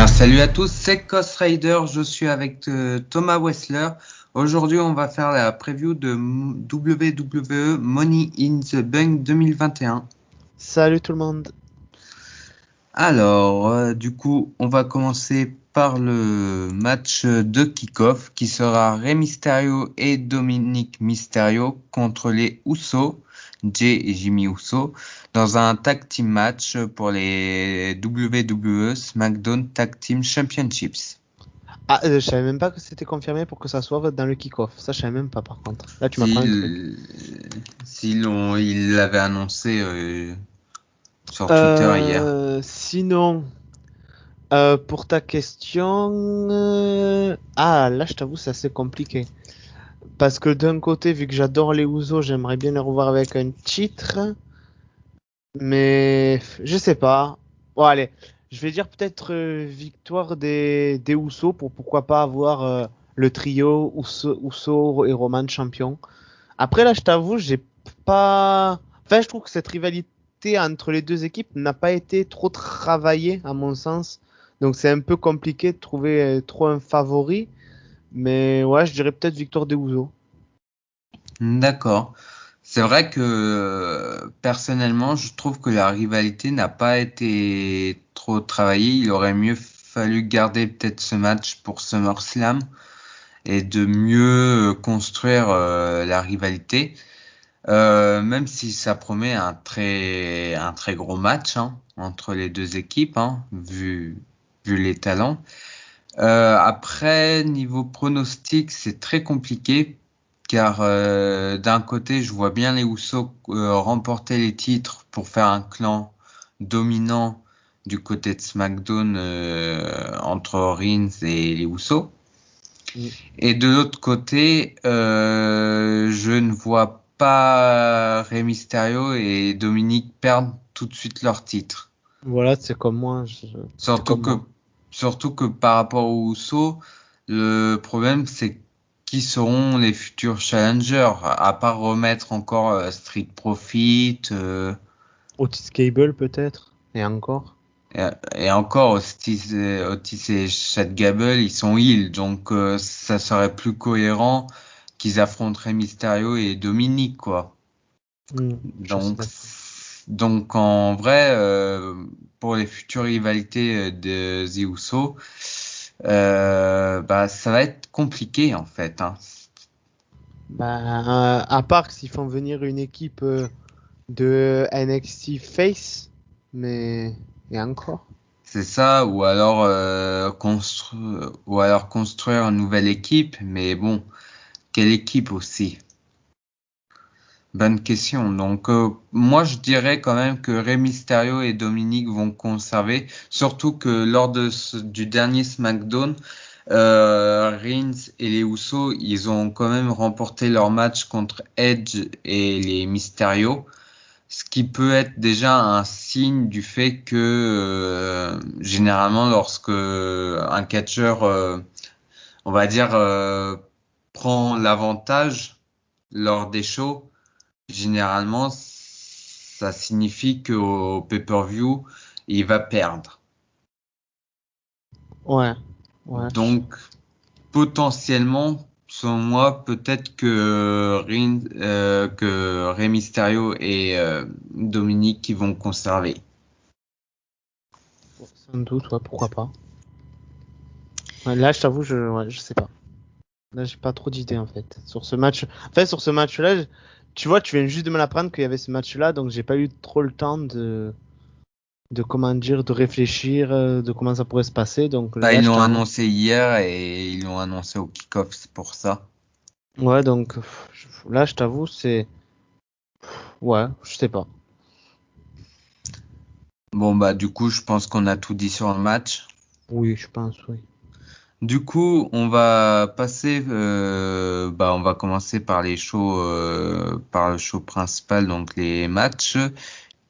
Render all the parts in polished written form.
Bien, salut à tous, c'est Ghost Rider, je suis avec Thomas Wessler. Aujourd'hui, on va faire la preview de WWE Money in the Bank 2021. Salut tout le monde. Alors, du coup, on va commencer par le match de kick-off qui sera Rey Mysterio et Dominic Mysterio contre les Usos, Jey et Jimmy Uso, dans un tag team match pour les WWE SmackDown Tag Team Championships. Ah, je savais même pas que c'était confirmé pour que ça soit dans le kick-off. Ça, je savais même pas par contre. Là, tu m'apprends un truc. Ils l'avaient annoncé sur Twitter hier. Sinon, pour ta question, là, je t'avoue, c'est assez compliqué. Parce que d'un côté, vu que j'adore les Usos, j'aimerais bien les revoir avec un titre. Mais je sais pas. Bon, allez, je vais dire peut-être victoire des Usos pour pourquoi pas avoir le trio Uso et Roman champion. Après, là, je t'avoue, j'ai pas. Enfin, je trouve que cette rivalité entre les deux équipes n'a pas été trop travaillée, à mon sens. Donc, c'est un peu compliqué de trouver trop un favori. Mais ouais, je dirais peut-être victoire des Usos. D'accord. C'est vrai que personnellement, je trouve que la rivalité n'a pas été trop travaillée. Il aurait mieux fallu garder peut-être ce match pour SummerSlam et de mieux construire la rivalité. Même si ça promet un très gros match entre les deux équipes, vu les talents. Après, niveau pronostic, c'est très compliqué car d'un côté, je vois bien les Usos remporter les titres pour faire un clan dominant du côté de SmackDown entre Reigns et les Usos. Mm. Et de l'autre côté, je ne vois pas Rey Mysterio et Dominic perdre tout de suite leur titre. Voilà, c'est comme moi. C'est Surtout comme que, moi. surtout que par rapport aux Usos, le problème c'est qui seront les futurs challengers, à part remettre encore Street Profit, Otis Cable, peut-être. Et encore. et encore Otis et Chad Gable, ils sont heal, donc ça serait plus cohérent qu'ils affronteraient Mysterio et Dominic, quoi. Je suis Donc, d'accord. donc en vrai, pour les futures rivalités de The Usos, bah ça va être compliqué en fait. Bah, à part s'ils font venir une équipe de NXT Face, mais et encore. C'est ça, ou alors construire une nouvelle équipe, mais bon, quelle équipe aussi? Bonne question. Donc moi je dirais quand même que Rey Mysterio et Dominic vont conserver, surtout que lors du dernier SmackDown, Reigns et les Usos, ils ont quand même remporté leur match contre Edge et les Mysterio, ce qui peut être déjà un signe du fait que généralement lorsque un catcheur, on va dire, prend l'avantage lors des shows, généralement, ça signifie qu'au pay-per-view, il va perdre. Ouais, ouais. Donc, potentiellement, selon moi, peut-être que Rey Mysterio et Dominic qui vont conserver. Sans doute, ouais, pourquoi pas. Ouais, là, je t'avoue, je sais pas. Là, j'ai pas trop d'idées en fait. Sur ce match. En fait, sur ce match-là, tu vois, tu viens juste de me l'apprendre qu'il y avait ce match-là, donc j'ai pas eu trop le temps de comment dire, de réfléchir, de comment ça pourrait se passer. Donc Bah, là, ils je l'ont t'avoue. annoncé hier et ils l'ont annoncé au kick-off, c'est pour ça. Ouais, donc là, je t'avoue, c'est. Ouais, je sais pas. Bon, bah, du coup, je pense qu'on a tout dit sur le match. Oui, je pense, oui. Du coup, on va commencer par par le show principal, donc les matchs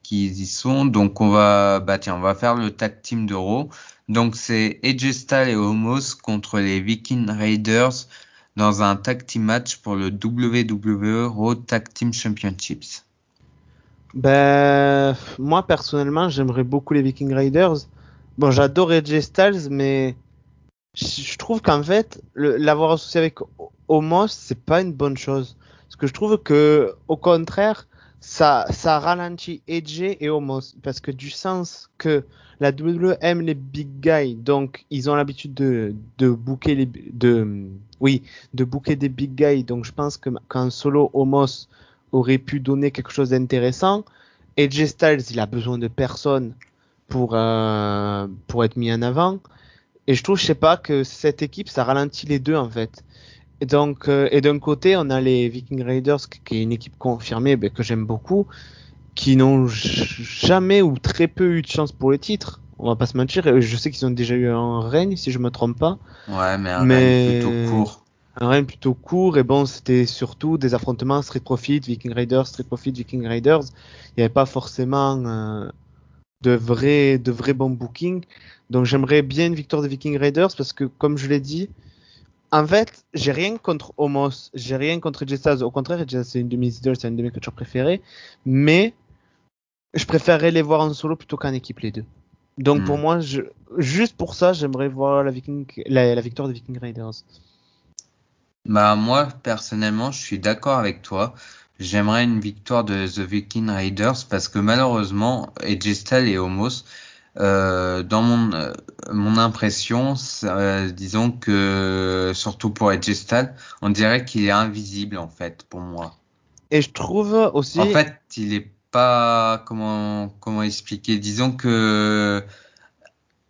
qui y sont. Donc, on va faire le tag team de Raw. Donc, c'est AJ Styles et Omos contre les Viking Raiders dans un tag team match pour le WWE Raw Tag Team Championships. Ben, moi personnellement, j'aimerais beaucoup les Viking Raiders, Bon, j'adore AJ Styles, mais je trouve qu'en fait, l'avoir associé avec Omos, c'est pas une bonne chose. Parce que je trouve que, au contraire, ça ralentit AJ et Omos. Parce que du sens que la WWE aime les big guys, donc ils ont l'habitude de booker oui, de booker des big guys. Donc je pense que qu'un solo Omos aurait pu donner quelque chose d'intéressant. AJ Styles, il a besoin de personne pour être mis en avant. Et je trouve, je sais pas, que cette équipe, ça ralentit les deux en fait. Et donc, et d'un côté, on a les Viking Raiders, qui est une équipe confirmée, ben, que j'aime beaucoup, qui n'ont jamais ou très peu eu de chance pour le titre. On va pas se mentir. Et je sais qu'ils ont déjà eu un règne, si je me trompe pas, Ouais, mais un règne plutôt mais court. un règne plutôt court. Et bon, c'était surtout des affrontements Street Profit, Viking Raiders, Street Profit, Viking Raiders. Il n'y avait pas forcément de vrais bons bookings. Donc j'aimerais bien une victoire des Viking Raiders parce que, comme je l'ai dit, en fait, j'ai rien contre Omos, j'ai rien contre Jessaz. Au contraire, Jessaz, c'est une de mes idoles, c'est une de mes catcheurs préférés. Mais je préférerais les voir en solo plutôt qu'en équipe, les deux. Donc pour Hmm. moi, juste pour ça, j'aimerais voir la victoire des Viking Raiders. Bah moi personnellement, je suis d'accord avec toi. J'aimerais une victoire de The Viking Raiders parce que malheureusement, AJ Styles et Omos, dans mon impression, disons que surtout pour AJ Styles, on dirait qu'il est invisible en fait pour moi. Et je trouve En aussi, fait, il est pas comment expliquer. Disons que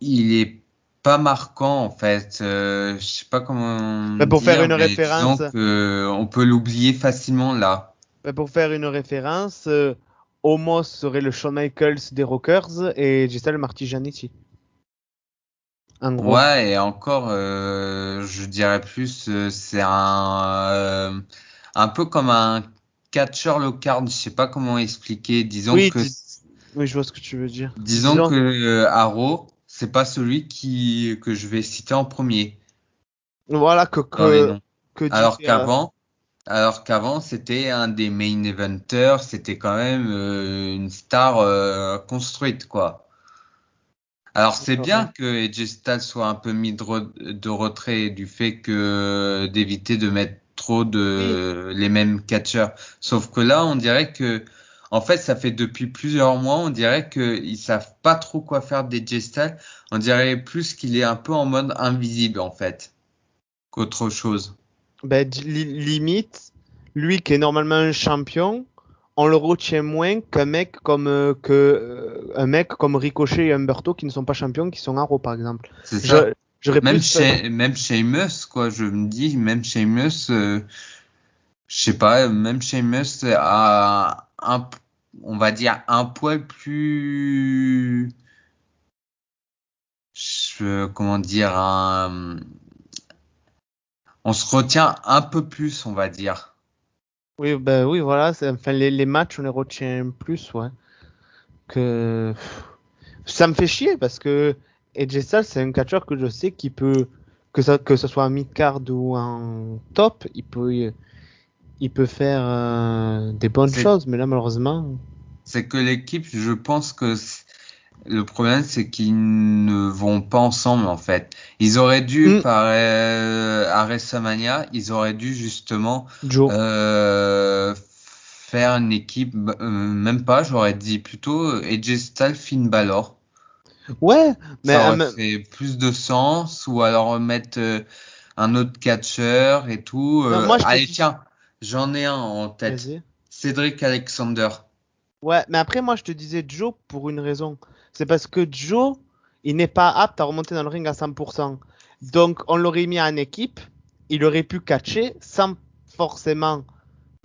il est pas marquant en fait. Je sais pas comment bah, pour faire dire, une mais disons référence, que on peut l'oublier facilement là. pour faire une référence, Omos serait le Shawn Michaels des Rockers et Jessal le Marty Jannetty. En gros. Ouais, et encore, je dirais plus, c'est un peu comme un catcheur low card. Je sais pas comment expliquer. Oui, oui, je vois ce que tu veux dire. Disons que Disons, Arrow, c'est pas celui que je vais citer en premier voilà dans les noms. que Alors diffère. qu'avant, alors qu'avant, c'était un des main eventers, c'était quand même une star construite, quoi. Alors c'est bien que AJ Styles soit un peu mis de retrait du fait que d'éviter de mettre trop Oui, de les mêmes catcheurs. Sauf que là, on dirait que, en fait, ça fait depuis plusieurs mois, on dirait qu'ils savent pas trop quoi faire d'AJ Styles. On dirait plus qu'il est un peu en mode invisible, en fait, qu'autre chose. ben, limite, lui qui est normalement un champion, on le retient moins un mec comme Ricochet et Humberto qui ne sont pas champions, qui sont à Raw par exemple. C'est Je- ça. J'aurais plus. Même Sheamus, quoi, je me dis, même Sheamus, je sais pas, même Sheamus a on va dire, un poil plus, comment dire, on se retient un peu plus, on va dire. Oui, ben oui, voilà. Enfin, les matchs, on les retient plus, ouais. Que ça me fait chier parce que AJ Styles, c'est un catcheur que je sais qui peut, que ce soit en mid-card ou en top, il peut faire des bonnes C'est, choses, mais là, malheureusement. c'est que l'équipe, je pense que le problème, c'est qu'ils ne vont pas ensemble, en fait. Ils auraient dû, Hmm, à WrestleMania, ils auraient dû justement Joe. faire une équipe, même pas, j'aurais dit plutôt AJ Styles, Finn Balor. Ouais, mais Ça aurait fait plus de sens, ou alors mettre un autre catcheur et tout. non, moi, je te Allez, dis. tiens, j'en ai un en tête. Vas-y. Cédric Alexander. Ouais, mais après, moi, je te disais Joe pour une raison. C'est parce que Joe, il n'est pas apte à remonter dans le ring à 100%. Donc, on l'aurait mis en équipe, il aurait pu catcher sans forcément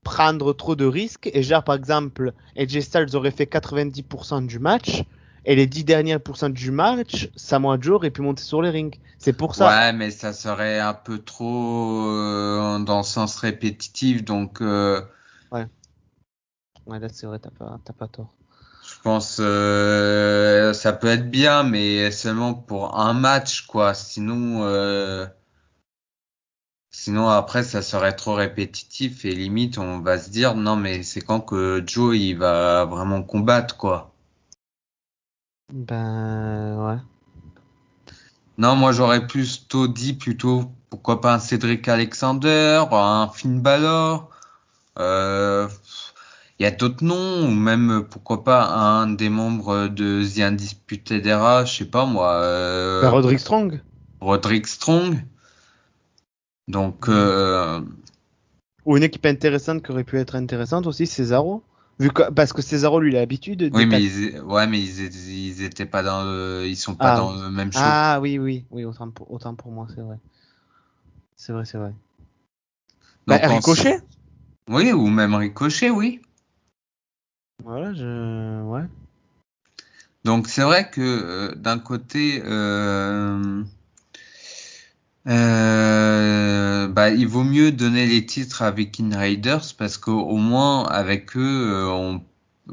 prendre trop de risques. Et genre, par exemple, AJ Styles aurait fait 90% du match, et les 10 derniers pourcents du match, Samoa Joe aurait pu monter sur les rings. C'est pour ça. Ouais, mais ça serait un peu trop dans le sens répétitif, donc Ouais, ouais là, c'est vrai, t'as pas tort. je pense ça peut être bien, mais seulement pour un match, quoi. Sinon après ça serait trop répétitif et limite on va se dire non mais c'est quand que Joe il va vraiment combattre, quoi. Ben, ouais. Non, moi j'aurais plutôt dit plutôt pourquoi pas un Cédric Alexander, un Finn Balor. Euh, Il y a d'autres noms, ou même pourquoi pas un des membres de The Undisputed Era, je sais pas moi, Ben, Roderick Strong. Roderick Strong. Donc, Ou une équipe intéressante qui aurait pu être intéressante aussi, Cesaro. Parce que Cesaro, lui, il a l'habitude oui, des mais tag. ils étaient pas ils sont pas Ah dans oui. le même show. Ah oui, oui, oui, autant pour moi, c'est vrai. C'est vrai, c'est vrai. Bah, Donc, Ricochet? oui, ou même Ricochet, oui. Voilà, Ouais. Donc, c'est vrai que d'un côté, bah, il vaut mieux donner les titres à Viking Raiders parce qu'au moins avec eux,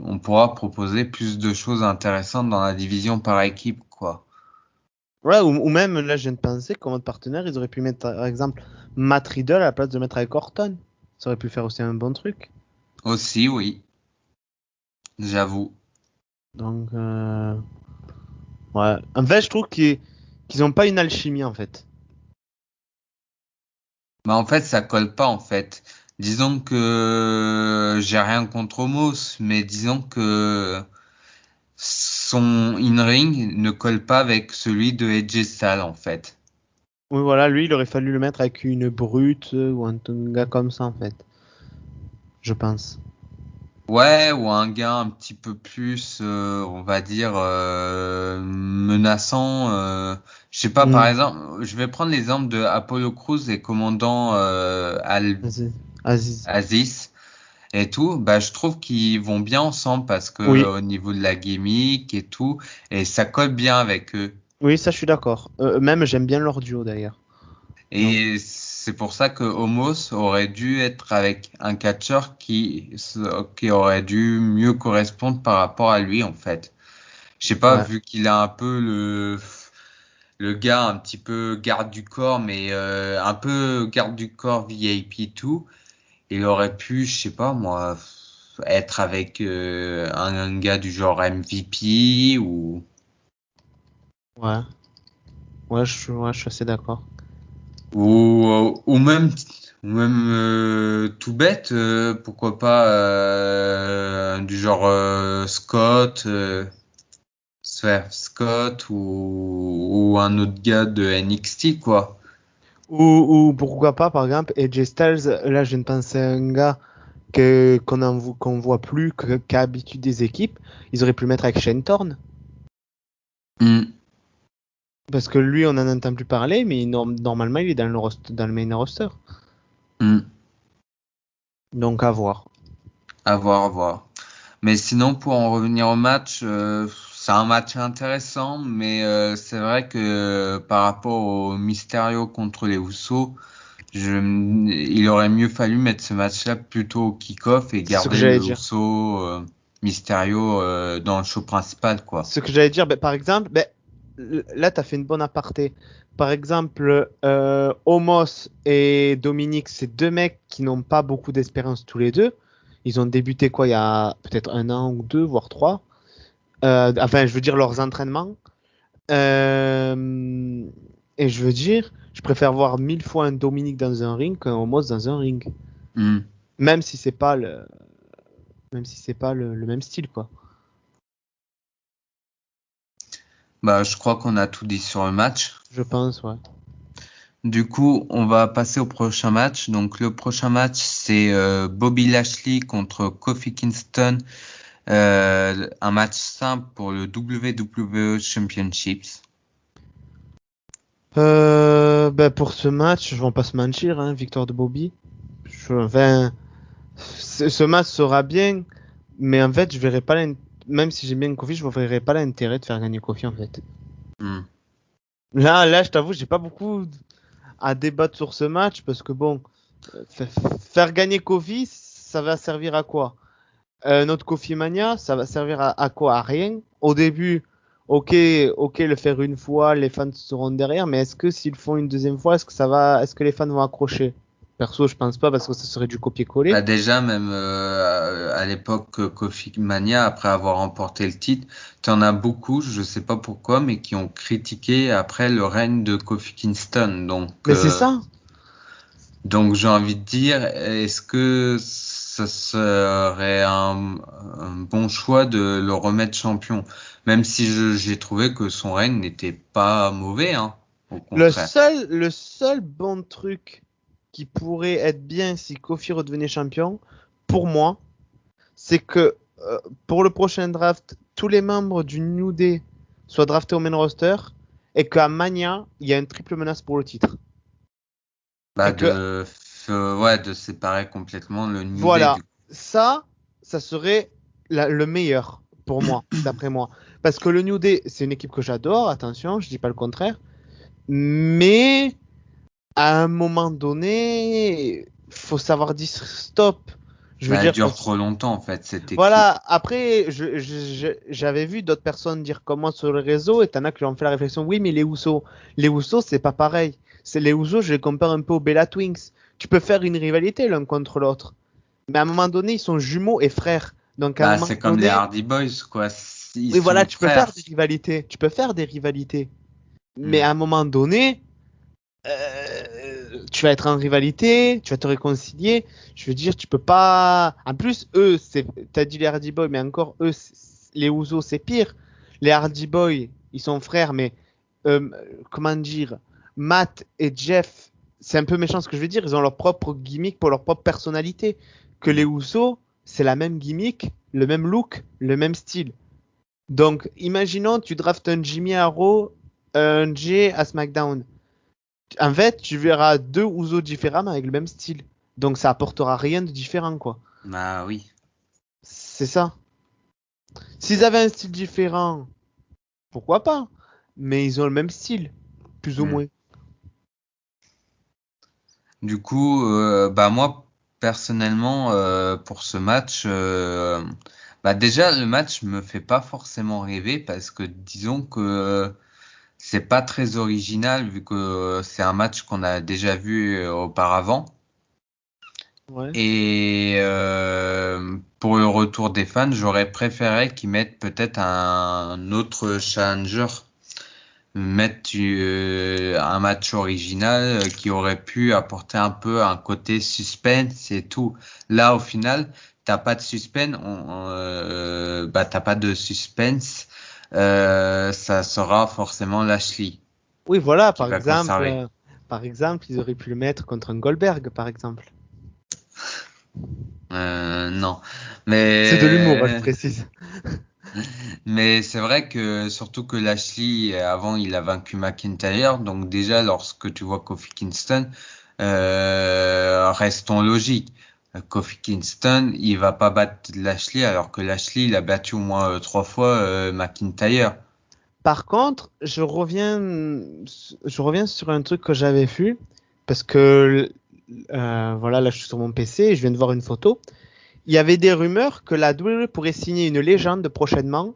on pourra proposer plus de choses intéressantes dans la division par équipe, quoi. Ouais, ou même, là, je viens de penser qu'en mode partenaire, ils auraient pu mettre, par exemple, Matt Riddle à la place de mettre avec Orton. Ça aurait pu faire aussi un bon truc. Aussi, oui, j'avoue. Donc, ouais. En fait, je trouve qu'ils ont pas une alchimie, en fait. Mais en fait, ça colle pas, en fait. Disons que j'ai rien contre Omos, mais disons que son in-ring ne colle pas avec celui de AJ Styles, en fait. Oui, voilà, lui, il aurait fallu le mettre avec une brute ou un gars comme ça, en fait. Je pense. Ouais, ou un gars un petit peu plus, on va dire, menaçant. Je sais pas, par Hmm. exemple, je vais prendre l'exemple de Apollo Crews et commandant Vas-y. Aziz. Aziz et tout. Bah, je trouve qu'ils vont bien ensemble parce que Oui. au niveau de la gimmick et tout, et ça colle bien avec eux. Oui, ça, je suis d'accord. Même, j'aime bien leur duo, d'ailleurs. Donc, Et c'est pour ça que Homos aurait dû être avec un catcheur qui aurait dû mieux correspondre par rapport à lui, en fait. Je sais pas, ouais. vu qu'il a un peu le gars un petit peu garde du corps, mais un peu garde du corps VIP tout, il aurait pu, je sais pas moi, être avec un gars du genre MVP Ouais. Ouais, je suis assez d'accord. ou même tout bête, pourquoi pas du genre Scott. Swerve Scott ou un autre gars de NXT, quoi. Ou pourquoi pas, par exemple, AJ Styles, là, je viens de penser à un gars qu'on voit plus, qui a habitude des équipes. Ils auraient pu le mettre avec Shane Thorne. Hmm, Parce que lui, on en entend plus parler, mais normalement, il est dans le main roster. hmm. Donc, à voir. À voir, à voir. Mais sinon, pour en revenir au match, c'est un match intéressant, mais c'est vrai que par rapport au Mysterio contre les Usos, il aurait mieux fallu mettre ce match-là plutôt au kick-off et C'est ce que garder j'allais le dire. Uso Mysterio dans le show principal, quoi. Ce que j'allais dire, ben, par exemple, ben, là, tu as fait une bonne aparté. Par exemple, Omos et Dominique, c'est deux mecs qui n'ont pas beaucoup d'expérience tous les deux. Ils ont débuté quoi, il y a peut-être un an ou deux, voire trois. Enfin, je veux dire leurs entraînements. Euh, et je veux dire, je préfère voir mille fois un Dominique dans un ring qu'un Omos dans un ring. Hmm. Même si c'est pas le même style, quoi. Bah, je crois qu'on a tout dit sur le match. Je pense, ouais. Du coup, on va passer au prochain match. Donc, le prochain match, c'est Bobby Lashley contre Kofi Kingston. Un match simple pour le WWE Championships. Ben pour ce match, je vais pas se mentir, hein, victoire de Bobby. Enfin, ce match sera bien, mais en fait, je verrai pas même si j'aime bien Kofi, je ne verrai pas l'intérêt de faire gagner Kofi en fait. Hmm. Là, je t'avoue, j'ai pas beaucoup à débattre sur ce match parce que bon, faire gagner Kofi, ça va servir à quoi? Notre Kofi Mania, ça va servir à quoi? À rien. Au début, ok, le faire une fois, les fans seront derrière, mais est-ce que s'ils le font une deuxième fois, est-ce que les fans vont accrocher? Perso, je pense pas parce que ça serait du copier-coller. Bah déjà, même à l'époque Kofi Mania, après avoir remporté le titre, t'en as beaucoup, je sais pas pourquoi, mais qui ont critiqué après le règne de Kofi Kingston. Mais c'est ça. Donc j'ai envie de dire, est-ce que ça serait un bon choix de le remettre champion? Même si j'ai trouvé que son règne n'était pas mauvais, hein, au contraire. Le seul bon truc qui pourrait être bien si Kofi redevenait champion, pour moi, c'est que pour le prochain draft, tous les membres du New Day soient draftés au main roster et qu'à Mania, il y a une triple menace pour le titre. Bah Et que, ouais, de séparer complètement le New Day voilà, du coup. ça serait le meilleur pour moi, d'après moi. Parce que le New Day, c'est une équipe que j'adore, attention, je dis pas le contraire. Mais à un moment donné, faut savoir dire stop. Je veux Bah, elle dire, dure trop longtemps en fait cette équipe. voilà. Après, j'avais vu d'autres personnes dire comme moi sur le réseau, et t'en as qui ont fait la réflexion. Oui, mais les Usos, c'est pas pareil. C'est les Usos, je les compare un peu aux Bella Twins. Tu peux faire une rivalité l'un contre l'autre, mais à un moment donné, ils sont jumeaux et frères. Donc à un Bah, moment c'est comme les donné, Hardy Boys, quoi. Ils oui, voilà, sont tu peux faire frères. des rivalités. Tu peux faire des rivalités, mais Hmm. à un moment donné tu vas être en rivalité, tu vas te réconcilier. Je veux dire, tu peux pas. En plus, eux, t'as dit les Hardy Boys, mais encore eux, les Usos, c'est pire. Les Hardy Boys, ils sont frères, mais euh, comment dire, Matt et Jeff, c'est un peu méchant ce que je veux dire. Ils ont leur propre gimmick pour leur propre personnalité. Que les Hmm. Usos, c'est la même gimmick, le même look, le même style. Donc, imaginons, tu draftes un Jimmy à Raw, un Jay à SmackDown. En fait, tu verras deux Usos différents avec le même style. Donc ça apportera rien de différent, quoi. Bah oui. C'est ça. S'ils avaient un style différent, pourquoi pas? Mais ils ont le même style, plus ou Hmm. moins. Du coup, bah moi personnellement pour ce match, bah déjà le match me fait pas forcément rêver parce que disons que c'est pas très original vu que c'est un match qu'on a déjà vu auparavant. Ouais. Et pour le retour des fans, j'aurais préféré qu'ils mettent peut-être un autre challenger, mettre un match original qui aurait pu apporter un peu un côté suspense et tout. Là, au final, t'as pas de suspense, bah t'as pas de suspense. Ça sera forcément Lashley Oui, voilà, qui va conserver. par exemple, ils auraient pu le mettre contre un Goldberg, par exemple. Non, C'est de l'humour, hein, je mais précise. Mais c'est vrai que surtout que Lashley avant il a vaincu McIntyre, donc déjà lorsque tu vois Kofi Kingston, restons logiques. Kofi Kingston il va pas battre Lashley alors que Lashley il a battu au moins 3 fois McIntyre. Par contre, je reviens sur un truc que j'avais vu, parce que voilà, là je suis sur mon PC et je viens de voir une photo. Il y avait des rumeurs que la WWE pourrait signer une légende prochainement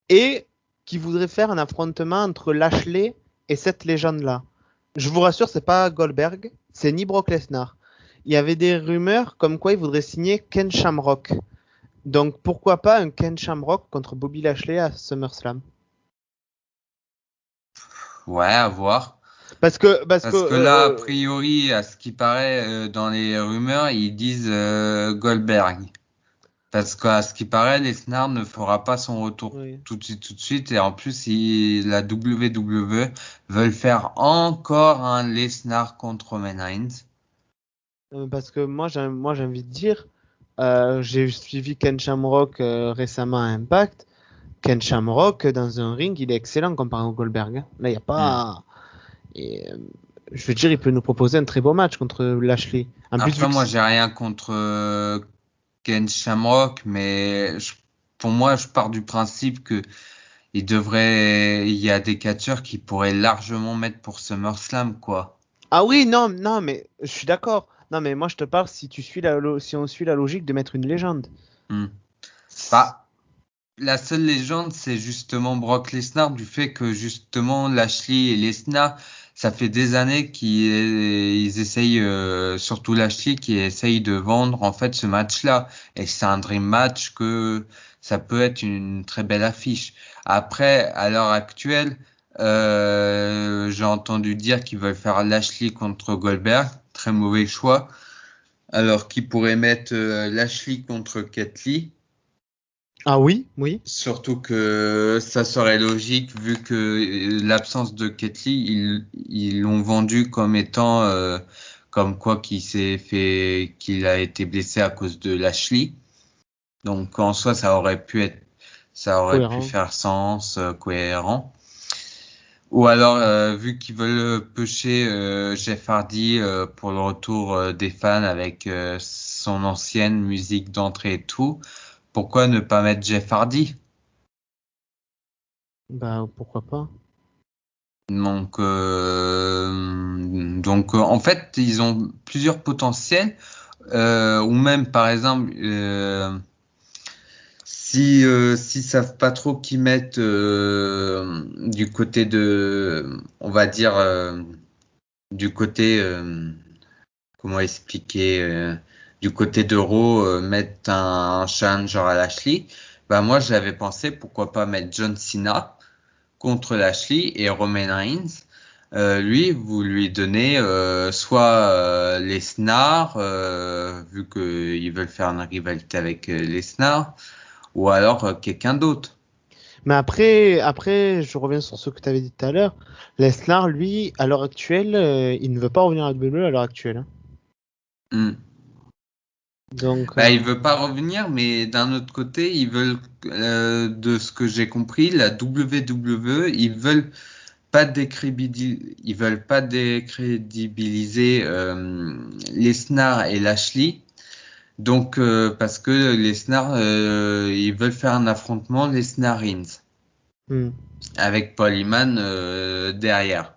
et qui voudrait faire un affrontement entre Lashley et cette légende-là. Je vous rassure, c'est pas Goldberg, c'est ni Brock Lesnar. Il y avait des rumeurs comme quoi il voudrait signer Ken Shamrock. Donc pourquoi pas un Ken Shamrock contre Bobby Lashley à SummerSlam? Ouais, à voir. Parce que Parce que là, a priori, à ce qui paraît dans les rumeurs, ils disent Goldberg. Parce qu'à ce qui paraît, Lesnar ne fera pas son retour oui. tout de suite. Et en plus, la WWE veulent faire encore un Lesnar contre Roman Reigns. Parce que moi j'ai envie de dire, j'ai suivi Ken Shamrock récemment à Impact. Ken Shamrock dans un ring, il est excellent comparé au Goldberg, hein. Là, il n'y a Hmm. pas. Et, je veux dire, il peut nous proposer un très beau match contre Lashley. En plus, vu Après, que moi, j'ai rien contre Ken Shamrock, mais pour moi, je pars du principe que il y a des catcheurs qui pourraient largement mettre pour SummerSlam, quoi. ah oui, non, non, mais je suis d'accord. Non, mais moi je te parle si on suit la logique de mettre une légende. Hmm. Bah, la seule légende, c'est justement Brock Lesnar, du fait que justement Lashley et Lesnar, ça fait des années qu'ils essayent, surtout Lashley, qui essaye de vendre en fait ce match-là. Et c'est un dream match que ça peut être une très belle affiche. Après, à l'heure actuelle, j'ai entendu dire qu'ils veulent faire Lashley contre Goldberg. Très mauvais choix. Alors qu'ils pourraient mettre Lashley contre Ketley. Ah oui, oui. Surtout que ça serait logique vu que l'absence de Ketley, ils l'ont vendu comme étant comme quoi qu'il a été blessé à cause de Lashley. Donc en soi, ça aurait pu Cohérent. faire sens, cohérent. Ou alors vu qu'ils veulent pusher Jeff Hardy pour le retour des fans avec son ancienne musique d'entrée et tout. Pourquoi ne pas mettre Jeff Hardy? Bah pourquoi pas. Donc, en fait, ils ont plusieurs potentiels, ou même, par exemple, s'ils savent pas trop qui mettre du côté de, on va dire, du côté, comment expliquer, du côté de Raw, mettre un challenger à Lashley, bah moi j'avais pensé pourquoi pas mettre John Cena contre Lashley et Roman Reigns. Lui, vous lui donnez soit Lesnar, vu qu'ils veulent faire une rivalité avec Lesnar, ou alors quelqu'un d'autre. Mais après, je reviens sur ce que tu avais dit tout à l'heure. Lesnar, lui, à l'heure actuelle, il ne veut pas revenir à WWE à l'heure actuelle, hein. Hmm. Donc, Bah, il veut pas revenir, mais d'un autre côté, ils veulent, de ce que j'ai compris, la WWE, ils veulent pas décrédibiliser Lesnar et Lashley. Donc, parce que Lesnar, ils veulent faire un affrontement Lesnar-Reigns hmm. avec Paul Heyman derrière.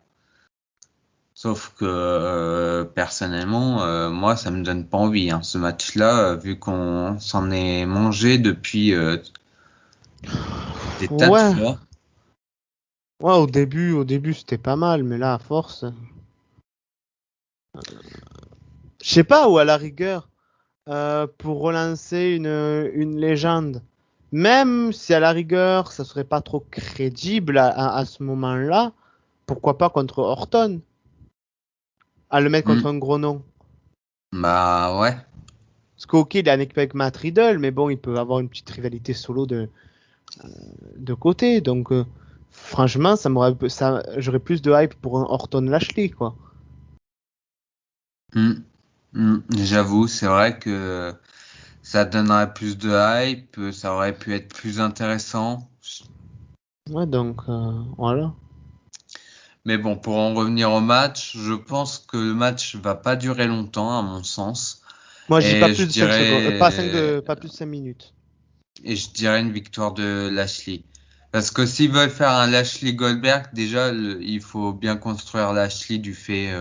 Sauf que personnellement, moi, ça me donne pas envie, hein, ce match-là, vu qu'on s'en est mangé depuis des tas de Ouais, fois. ouais, au début, c'était pas mal, mais là, à force, je sais pas, ou à la rigueur, pour relancer une légende, même si à la rigueur, ça serait pas trop crédible à ce moment-là, pourquoi pas contre Orton, à le mettre contre Hmm. un gros nom. Bah ouais. Parce qu'ok, il est avec Matt Riddle, mais bon, il peut avoir une petite rivalité solo de côté. Donc, franchement, j'aurais plus de hype pour un Orton Lashley, quoi. Hmm. J'avoue, c'est vrai que ça donnerait plus de hype, ça aurait pu être plus intéressant. Ouais, donc, voilà. Mais bon, pour en revenir au match, je pense que le match va pas durer longtemps, à mon sens. Moi, je dis pas Et plus je de 5 secondes, dirais, pas plus de 5 minutes. et je dirais une victoire de Lashley. Parce que s'ils veulent faire un Lashley Goldberg, déjà, il faut bien construire Lashley du fait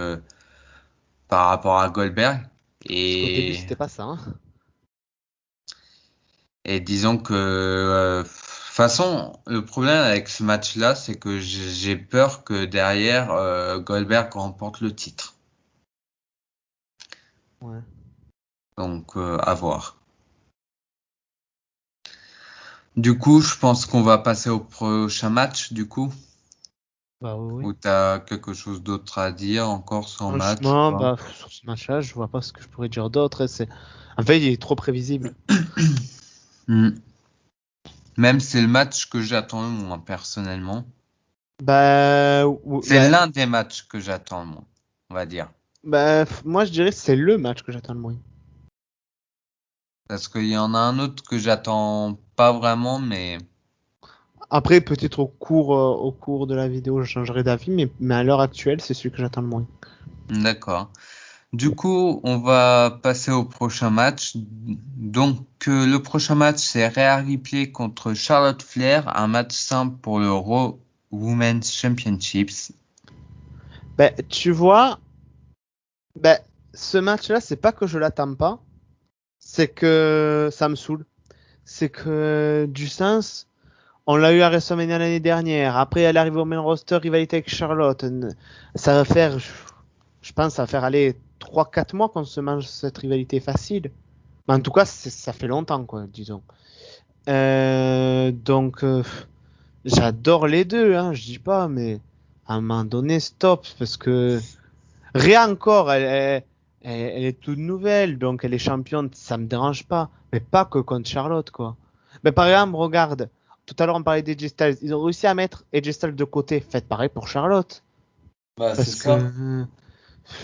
par rapport à Goldberg. Parce qu'au début, Et, c'était pas ça, hein. et disons que, de toute façon, le problème avec ce match-là, c'est que j'ai peur que derrière, Goldberg remporte le titre. Ouais. Donc, à voir. Du coup, je pense qu'on va passer au prochain match, du coup. Bah oui, oui. Ou t'as quelque chose d'autre à dire encore sur le match, Franchement, quoi. bah, sur ce match-là, je vois pas ce que je pourrais dire d'autre, hein. En fait, il est trop prévisible. Hmm. Même c'est le match que j'attends le moins, personnellement. C'est Bah, l'un des matchs que j'attends le moins, on va dire. moi, je dirais que c'est le match que j'attends le moins. Parce qu'il y en a un autre que j'attends pas vraiment, mais Après, peut-être au cours de la vidéo, je changerai d'avis, mais à l'heure actuelle, c'est celui que j'attends le moins. d'accord. Du coup, on va passer au prochain match. Donc, le prochain match, c'est Rhea Ripley contre Charlotte Flair, un match simple pour le Raw Women's Championships. Ben, tu vois, ben, ce match-là, c'est pas que je l'attends pas, c'est que ça me saoule. C'est que du sens, On l'a eu à WrestleMania l'année dernière. Après, elle arrive au main roster, rivalité avec Charlotte. Ça va faire, je pense, ça va faire aller 3-4 mois qu'on se mange cette rivalité facile. Mais en tout cas, ça fait longtemps, quoi, disons. Donc, j'adore les deux, hein, je dis pas, mais à un moment donné, stop, parce que Rhea encore, elle est toute nouvelle, donc elle est championne, ça me dérange pas, mais pas que contre Charlotte, quoi. Mais par exemple, regarde, tout à l'heure on parlait d'AJ Styles, ils ont réussi à mettre AJ Styles de côté, faites pareil pour Charlotte, Bah, c'est parce que ça.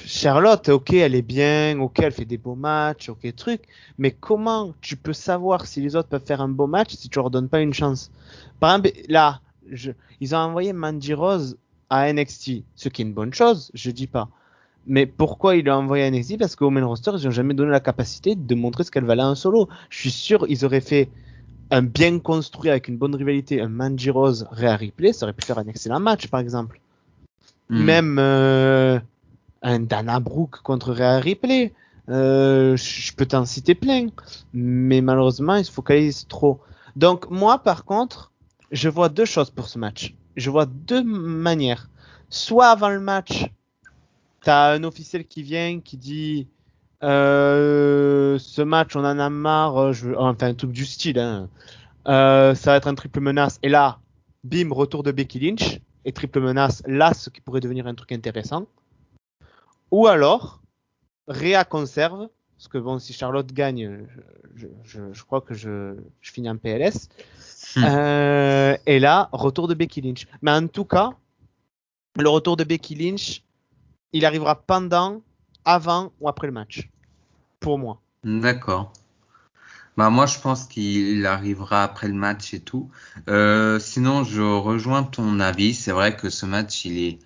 Charlotte, ok, elle est bien, ok, elle fait des beaux matchs, ok, truc, mais comment tu peux savoir si les autres peuvent faire un beau match si tu leur donnes pas une chance? Par exemple, là, ils ont envoyé Mandy Rose à NXT, ce qui est une bonne chose, je dis pas. Mais pourquoi il l'a envoyé à NXT? Parce qu'au main roster, ils n'ont jamais donné la capacité de montrer ce qu'elle valait en solo. Je suis sûr ils auraient fait un bien construit avec une bonne rivalité, un Mandy Rose Rhea Ripley, ça aurait pu faire un excellent match, par exemple. Hmm. Même un Dana Brooke contre Rhea Ripley. Je peux t'en citer plein. Mais malheureusement, ils se focalisent trop. Donc, moi, par contre, je vois deux choses pour ce match. Je vois deux manières. Soit avant le match, t'as un officiel qui vient, qui dit ce match, on en a marre, enfin un truc du style, hein. Ça va être un triple menace. Et là, bim, retour de Becky Lynch. Et triple menace, là, ce qui pourrait devenir un truc intéressant. Ou alors, Rhea conserve, parce que bon, si Charlotte gagne, je crois que je finis en PLS. Hmm. Et là, retour de Becky Lynch. Mais en tout cas, le retour de Becky Lynch, il arrivera pendant, avant ou après le match. Pour moi. D'accord. Bah moi je pense qu'il arrivera après le match et tout. Sinon je rejoins ton avis. C'est vrai que ce match il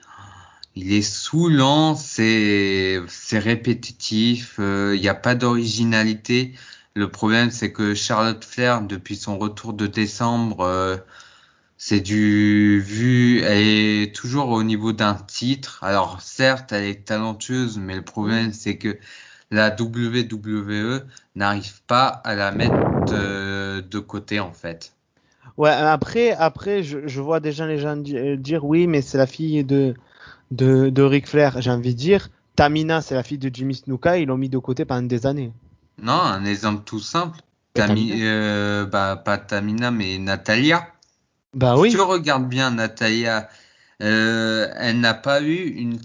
est saoulant, c'est répétitif, il n'y a pas d'originalité. Le problème c'est que Charlotte Flair depuis son retour de décembre, c'est elle est toujours au niveau d'un titre. Alors certes elle est talentueuse, mais le problème c'est que la WWE n'arrive pas à la mettre de côté en fait. Ouais, après je vois déjà les gens dire oui, mais c'est la fille de Ric Flair. J'ai envie de dire, Tamina, c'est la fille de Jimmy Snuka, ils l'ont mis de côté pendant des années. Non, un exemple tout simple. Mais Tamina? Bah, pas Tamina, mais Natalia. Bah Si tu oui. regardes bien Natalia, elle n'a pas eu une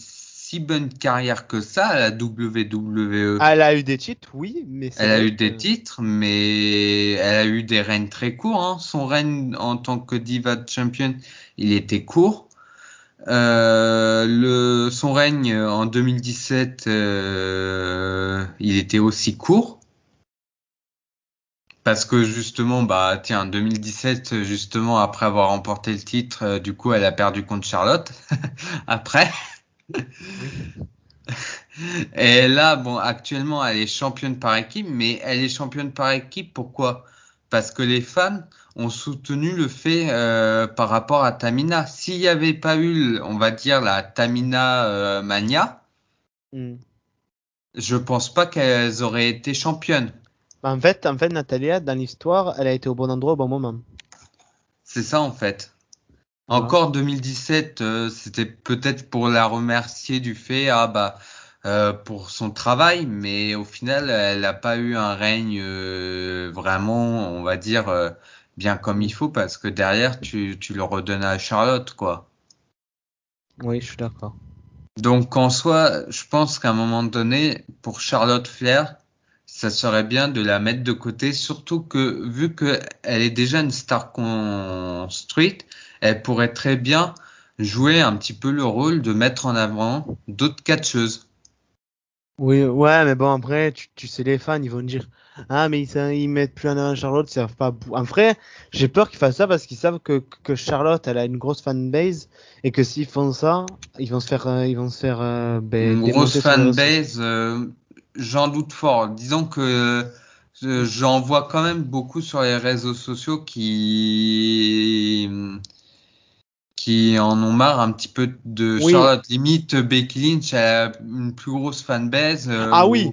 si bonne carrière que ça à la WWE. Elle a eu des titres, oui, mais c'est Elle a vrai eu des que. titres, mais elle a eu des règnes très courts, hein. Son règne en tant que Diva Champion, il était court. Son règne en 2017, il était aussi court. Parce que justement, bah tiens, 2017, justement, après avoir remporté le titre, du coup, elle a perdu contre Charlotte. Après. Oui. Et là, bon, actuellement, elle est championne par équipe, mais elle est championne par équipe, pourquoi? Parce que les fans ont soutenu le fait par rapport à Tamina. S'il n'y avait pas eu, on va dire, la Tamina Mania, Hmm. je pense pas qu'elles auraient été championnes. En fait, Natalia, dans l'histoire, elle a été au bon endroit au bon moment. C'est ça, en fait. Voilà. Encore 2017, c'était peut-être pour la remercier du fait, ah bah, pour son travail, mais au final, elle n'a pas eu un règne vraiment, on va dire, bien comme Hmm. il faut, parce que derrière, tu le redonnes à Charlotte, quoi. Oui, je suis d'accord. Donc en soi, je pense qu'à un moment donné, pour Charlotte Flair, ça serait bien de la mettre de côté, surtout que vu que elle est déjà une star construite, elle pourrait très bien jouer un petit peu le rôle de mettre en avant d'autres catcheuses. Oui, ouais, mais bon, après, tu sais, les fans, ils vont dire, ah, mais ils mettent plus en avant Charlotte, ils savent pas. En vrai, j'ai peur qu'ils fassent ça parce qu'ils savent que Charlotte, elle a une grosse fanbase et que s'ils font ça, ils vont se faire Une grosse démonter sur les réseaux sociaux. fanbase, j'en doute fort. Disons que j'en vois quand même beaucoup sur les réseaux sociaux qui en ont marre un petit peu de Oui, Charlotte. Limite, Becky Lynch a une plus grosse fanbase ah oui,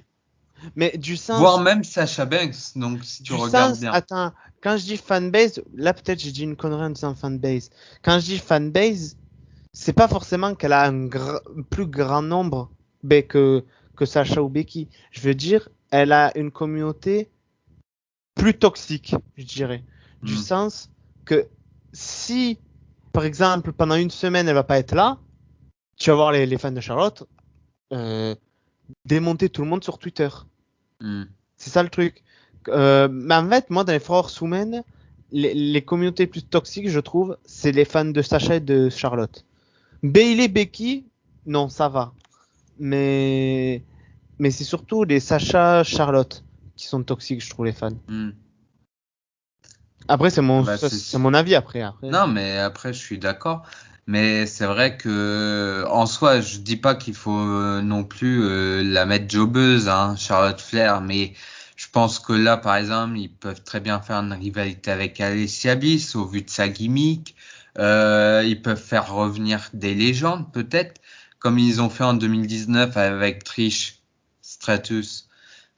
Mais du Voire sens, même Sasha Banks, donc si tu regardes bien. attends, quand je dis fanbase, là peut-être j'ai dit une connerie en disant fanbase. Quand je dis fanbase, c'est pas forcément qu'elle a un plus grand nombre que Sacha ou Becky. Je veux dire, elle a une communauté plus toxique, je dirais. Du Hmm. sens que si, par exemple, pendant une semaine, elle va pas être là, tu vas voir les fans de Charlotte euh, démonter tout le monde sur Twitter. Hmm. C'est ça le truc. Mais en fait, moi, dans les Four Horsewomen, les communautés plus toxiques, je trouve, c'est les fans de Sacha et de Charlotte. Bailey, Becky, non, ça va. Mais, mais c'est surtout les Sacha, Charlotte qui sont toxiques, je trouve, les fans. Hmm. Après, Bah, c'est mon avis après. Non, mais après, je suis d'accord. Mais c'est vrai que, en soi, je dis pas qu'il faut non plus la mettre jobbeuse, hein, Charlotte Flair, mais je pense que là, par exemple, ils peuvent très bien faire une rivalité avec Alessia Bliss au vu de sa gimmick. Ils peuvent faire revenir des légendes, peut-être, comme ils ont fait en 2019 avec Trish Stratus.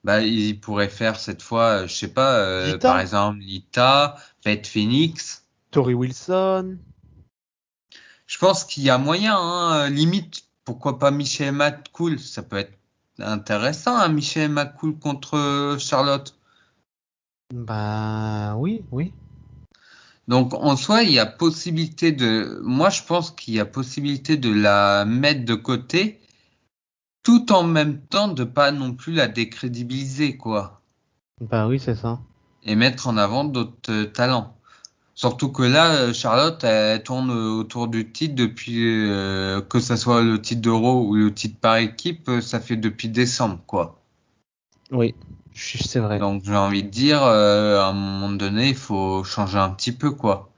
Bah, ils pourraient faire cette fois, je sais pas, par Lita, exemple, Lita, Beth Phoenix. Tori Wilson. Je pense qu'il y a moyen, hein, limite, pourquoi pas Michelle McCool, ça peut être intéressant, hein, Michelle McCool contre Charlotte. Bah oui, oui. Donc en soi, il y a possibilité moi je pense qu'il y a possibilité de la mettre de côté, tout en même temps de pas non plus la décrédibiliser, quoi, Bah oui, c'est ça. et mettre en avant d'autres talents. Surtout que là, Charlotte, elle tourne autour du titre depuis que ça soit le titre d'Euro ou le titre par équipe, ça fait depuis décembre, quoi. Oui, c'est vrai. Donc j'ai envie de dire, à un moment donné, il faut changer un petit peu, quoi.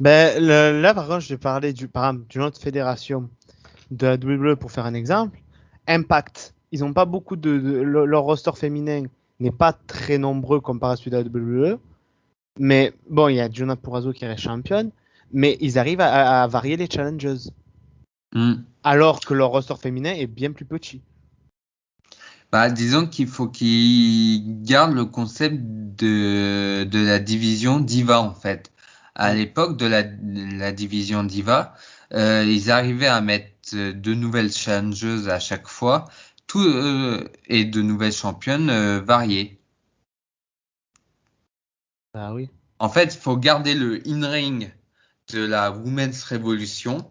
Ben, là, par contre, je vais parler par exemple, d'une autre fédération de la WWE pour faire un exemple. Impact. Ils n'ont pas beaucoup leur roster féminin n'est pas très nombreux comparé à celui de la WWE. Mais bon, il y a Jonah Purrazzo qui reste championne. Mais ils arrivent à varier les challenges. Hmm. Alors que leur roster féminin est bien plus petit. Bah, disons qu'il faut qu'ils gardent le concept de la division Diva, en fait. À Mm. l'époque de la division Diva, ils arrivaient à mettre de nouvelles challengeuses à chaque fois, et de nouvelles championnes variées. Ah oui. En fait, il faut garder le in-ring de la Women's Revolution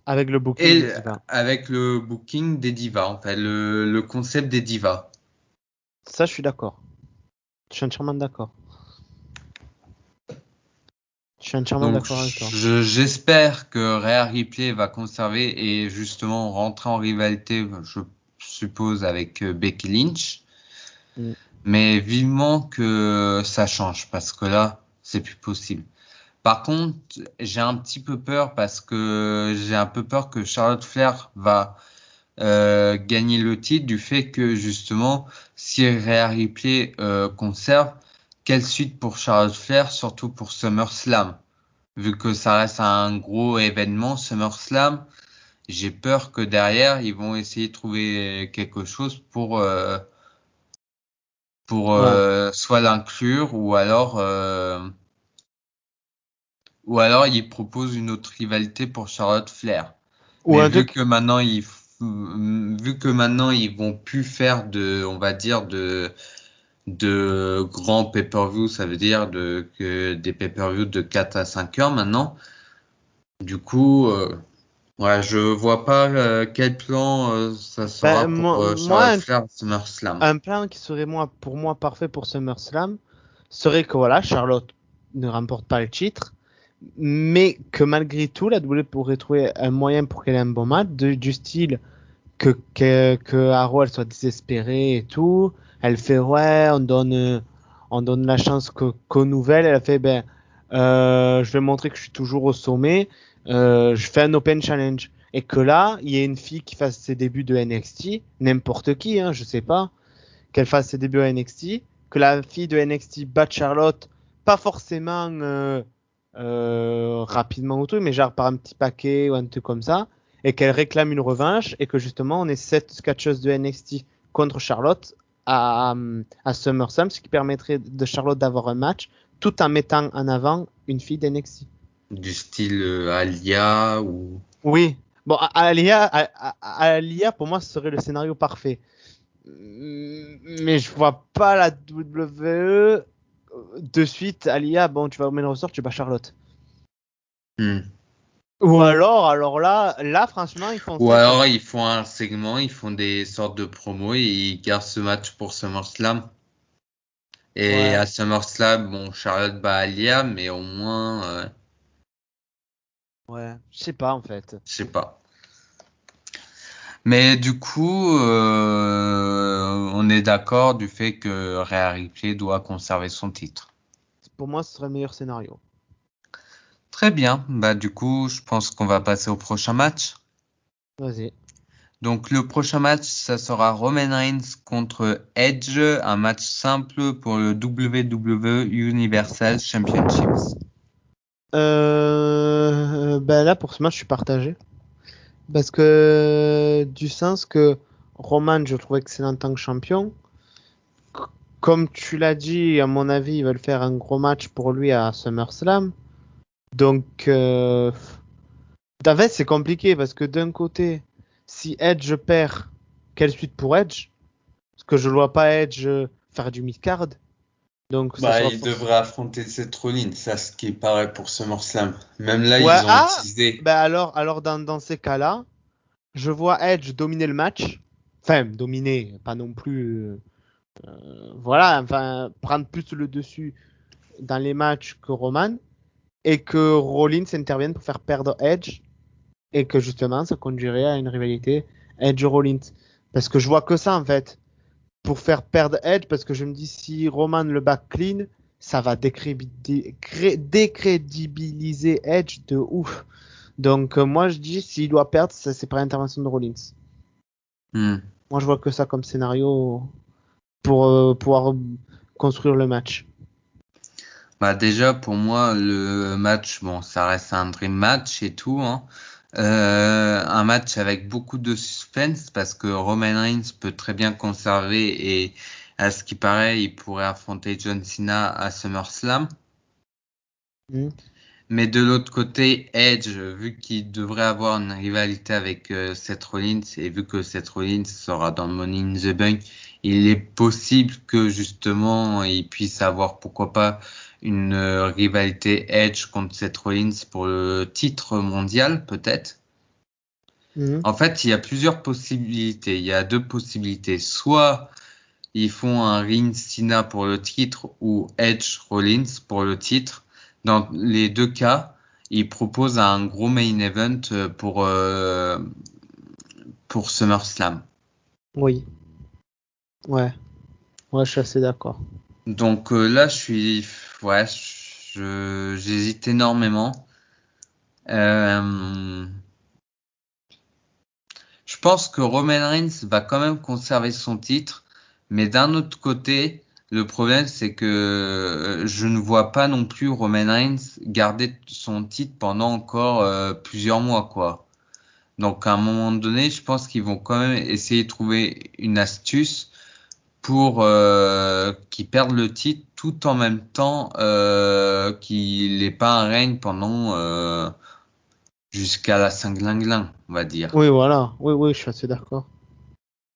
Avec le booking et des divas. avec le booking des divas, en fait, le concept des divas. Ça, je suis d'accord. Je suis entièrement d'accord. Je suis entièrement Donc, d'accord avec toi. j'espère que Rhea Ripley va conserver et justement rentrer en rivalité, je suppose, avec Becky Lynch. Mm. Mais vivement que ça change parce que là, c'est plus possible. Par contre, j'ai un petit peu peur parce que j'ai un peu peur que Charlotte Flair va gagner le titre du fait que justement, si Rhea Ripley conserve, quelle suite pour Charlotte Flair, surtout pour SummerSlam? Vu que ça reste un gros événement, SummerSlam, j'ai peur que derrière, ils vont essayer de trouver quelque chose pour Ouais. soit l'inclure ou alors ils proposent une autre rivalité pour Charlotte Flair. Ou Mais un truc. vu que maintenant ils vont plus faire on va dire de grands pay-per-view, ça veut dire que des pay-per-view de 4 à 5 heures maintenant. Du coup, ouais, je vois pas quel plan ça Ben, sera pour moi, Charlotte Flair à SummerSlam. un plan qui serait pour moi parfait pour SummerSlam serait que voilà, Charlotte ne remporte pas le titre, mais que malgré tout, la WWE pourrait trouver un moyen pour qu'elle ait un bon match, du style que Arrow elle soit désespérée et tout. Elle fait ouais, on donne la chance qu'aux nouvelles. Elle a fait ben, je vais montrer que je suis toujours au sommet. Je fais un Open Challenge. Et que là, il y ait une fille qui fasse ses débuts de NXT, n'importe qui, hein, je sais pas, qu'elle fasse ses débuts à NXT, que la fille de NXT batte Charlotte, pas forcément rapidement ou tout, mais genre par un petit paquet ou un truc comme ça, et qu'elle réclame une revanche, et que justement on ait 7 catcheuses de NXT contre Charlotte à SummerSlam, ce qui permettrait de Charlotte d'avoir un match tout en mettant en avant une fille d'NXT. Du style Alia ou... Oui. Bon, Alia, pour moi, ce serait le scénario parfait. Mais je vois pas la WWE de suite. Alia, bon, tu vas au main roster, tu bats Charlotte. Ou alors là, franchement, ils font Ou ça. alors ils font un segment, ils font des sortes de promos et ils gardent ce match pour SummerSlam. Et Ouais. à SummerSlam, bon, Charlotte bat Alia, mais au moins, Ouais, je sais pas en fait. je sais pas. Mais du coup, on est d'accord du fait que Rhea Ripley doit conserver son titre. Pour moi, ce serait le meilleur scénario. Très bien. Bah, du coup, je pense qu'on va passer au prochain match. Vas-y. Donc, le prochain match, ça sera Roman Reigns contre Edge, un match simple pour le WWE Universal Championships. Ben là, pour ce match, je suis partagé. Parce que, du sens que Roman, je le trouve excellent en tant que champion. Comme tu l'as dit, à mon avis, ils veulent faire un gros match pour lui à SummerSlam. Donc, en fait, c'est compliqué parce que d'un côté, si Edge perd, quelle suite pour Edge? Parce que je ne vois pas Edge faire du mid-card. Donc, ça Bah, sera il devrait affronter Seth Rollins, ça, ce qui est pareil pour SummerSlam. Même là, Ouais, ils ont teasé. ben alors dans ces cas-là, je vois Edge dominer le match. Enfin, dominer, pas non plus. Voilà, enfin, prendre plus le dessus dans les matchs que Roman. Et que Rollins intervienne pour faire perdre Edge. Et que justement, ça conduirait à une rivalité Edge-Rollins. Parce que je vois que ça en fait. Pour faire perdre Edge, parce que je me dis si Roman le bat clean, ça va décrédibiliser Edge de ouf. Donc moi je dis s'il doit perdre, ça, c'est par l'intervention de Rollins. Moi je vois que ça comme scénario pour pouvoir construire le match. Bah, déjà, pour moi, le match, bon, ça reste un dream match et tout, hein. Un match avec beaucoup de suspense parce que Roman Reigns peut très bien conserver et à ce qui paraît, il pourrait affronter John Cena à SummerSlam. Mais de l'autre côté, Edge, vu qu'il devrait avoir une rivalité avec Seth Rollins et vu que Seth Rollins sera dans Money in the Bank, il est possible que justement il puisse avoir pourquoi pas une rivalité Edge contre Seth Rollins pour le titre mondial peut-être. En fait, il y a plusieurs possibilités. Il y a deux possibilités. Soit ils font un Ring Cena pour le titre ou Edge Rollins pour le titre. Dans les deux cas, ils proposent un gros main event pour SummerSlam. Oui. Ouais. Ouais, je suis assez d'accord. Donc là, j'hésite énormément. Je pense que Roman Reigns va quand même conserver son titre, mais d'un autre côté, le problème c'est que je ne vois pas non plus Roman Reigns garder son titre pendant encore plusieurs mois, quoi. Donc à un moment donné, je pense qu'ils vont quand même essayer de trouver une astuce pour qu'il perde le titre tout en même temps qu'il n'ait pas un règne pendant jusqu'à la Saint-Glinglin, on va dire. Oui, voilà. Oui, je suis assez d'accord.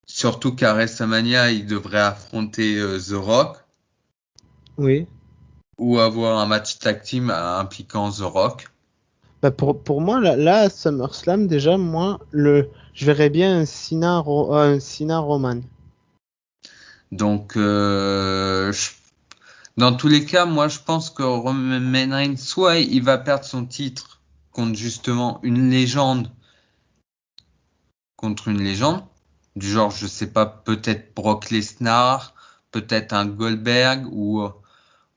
Surtout qu'à WrestleMania, il devrait affronter The Rock Oui. ou avoir un match tag team impliquant The Rock. Bah pour moi, là, SummerSlam, déjà, moi, je verrais bien un Cena Roman. Donc, dans tous les cas, moi, je pense que Roman Reigns, soit il va perdre son titre contre justement une légende, du genre, je sais pas, peut-être Brock Lesnar, peut-être un Goldberg ou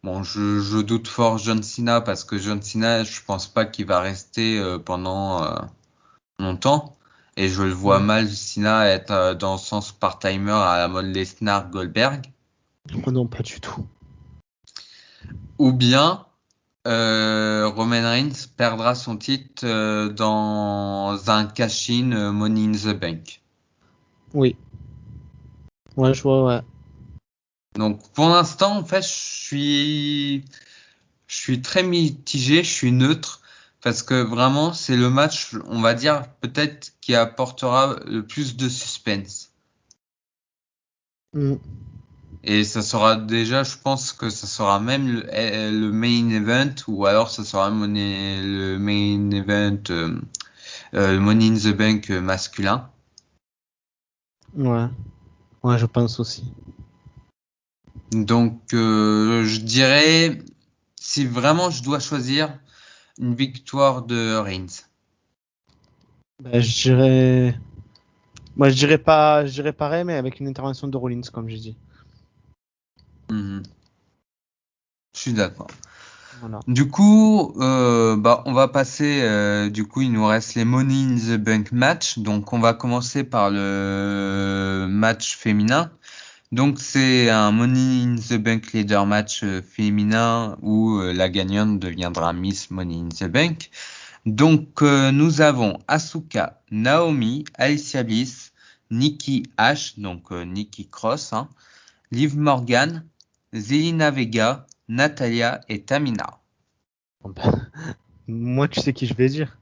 bon, je doute fort John Cena parce que John Cena, je pense pas qu'il va rester pendant longtemps et je le vois mal Cena être dans le sens part-timer à la mode Lesnar Goldberg. Oh non, pas du tout. Ou bien Roman Reigns perdra son titre dans un cash-in Money in the Bank. Oui. Ouais, je vois, ouais. Donc pour l'instant, en fait, je suis très mitigé, je suis neutre, parce que vraiment, c'est le match, on va dire, peut-être qui apportera le plus de suspense. Mm. Et ça sera déjà, je pense que ça sera même le main event, ou alors ça sera le main event, le Money in the Bank masculin. Ouais, ouais, je pense aussi. Donc, je dirais, si vraiment je dois choisir, une victoire de Reigns. Ben, je dirais. Moi, je dirais pareil, mais avec une intervention de Rollins, comme j'ai dit. Mhm. Je suis d'accord. Voilà. Du coup, bah, on va passer. Du coup, il nous reste les Money in the Bank match. Donc, on va commencer par le match féminin. Donc, c'est un Money in the Bank leader match féminin où la gagnante deviendra Miss Money in the Bank. Donc, nous avons Asuka, Naomi, Alicia Bliss, Nikki Ash, donc Nikki Cross, hein, Liv Morgan, Zelina Vega, Natalia et Tamina. Bon, ben, moi, tu sais qui je vais dire.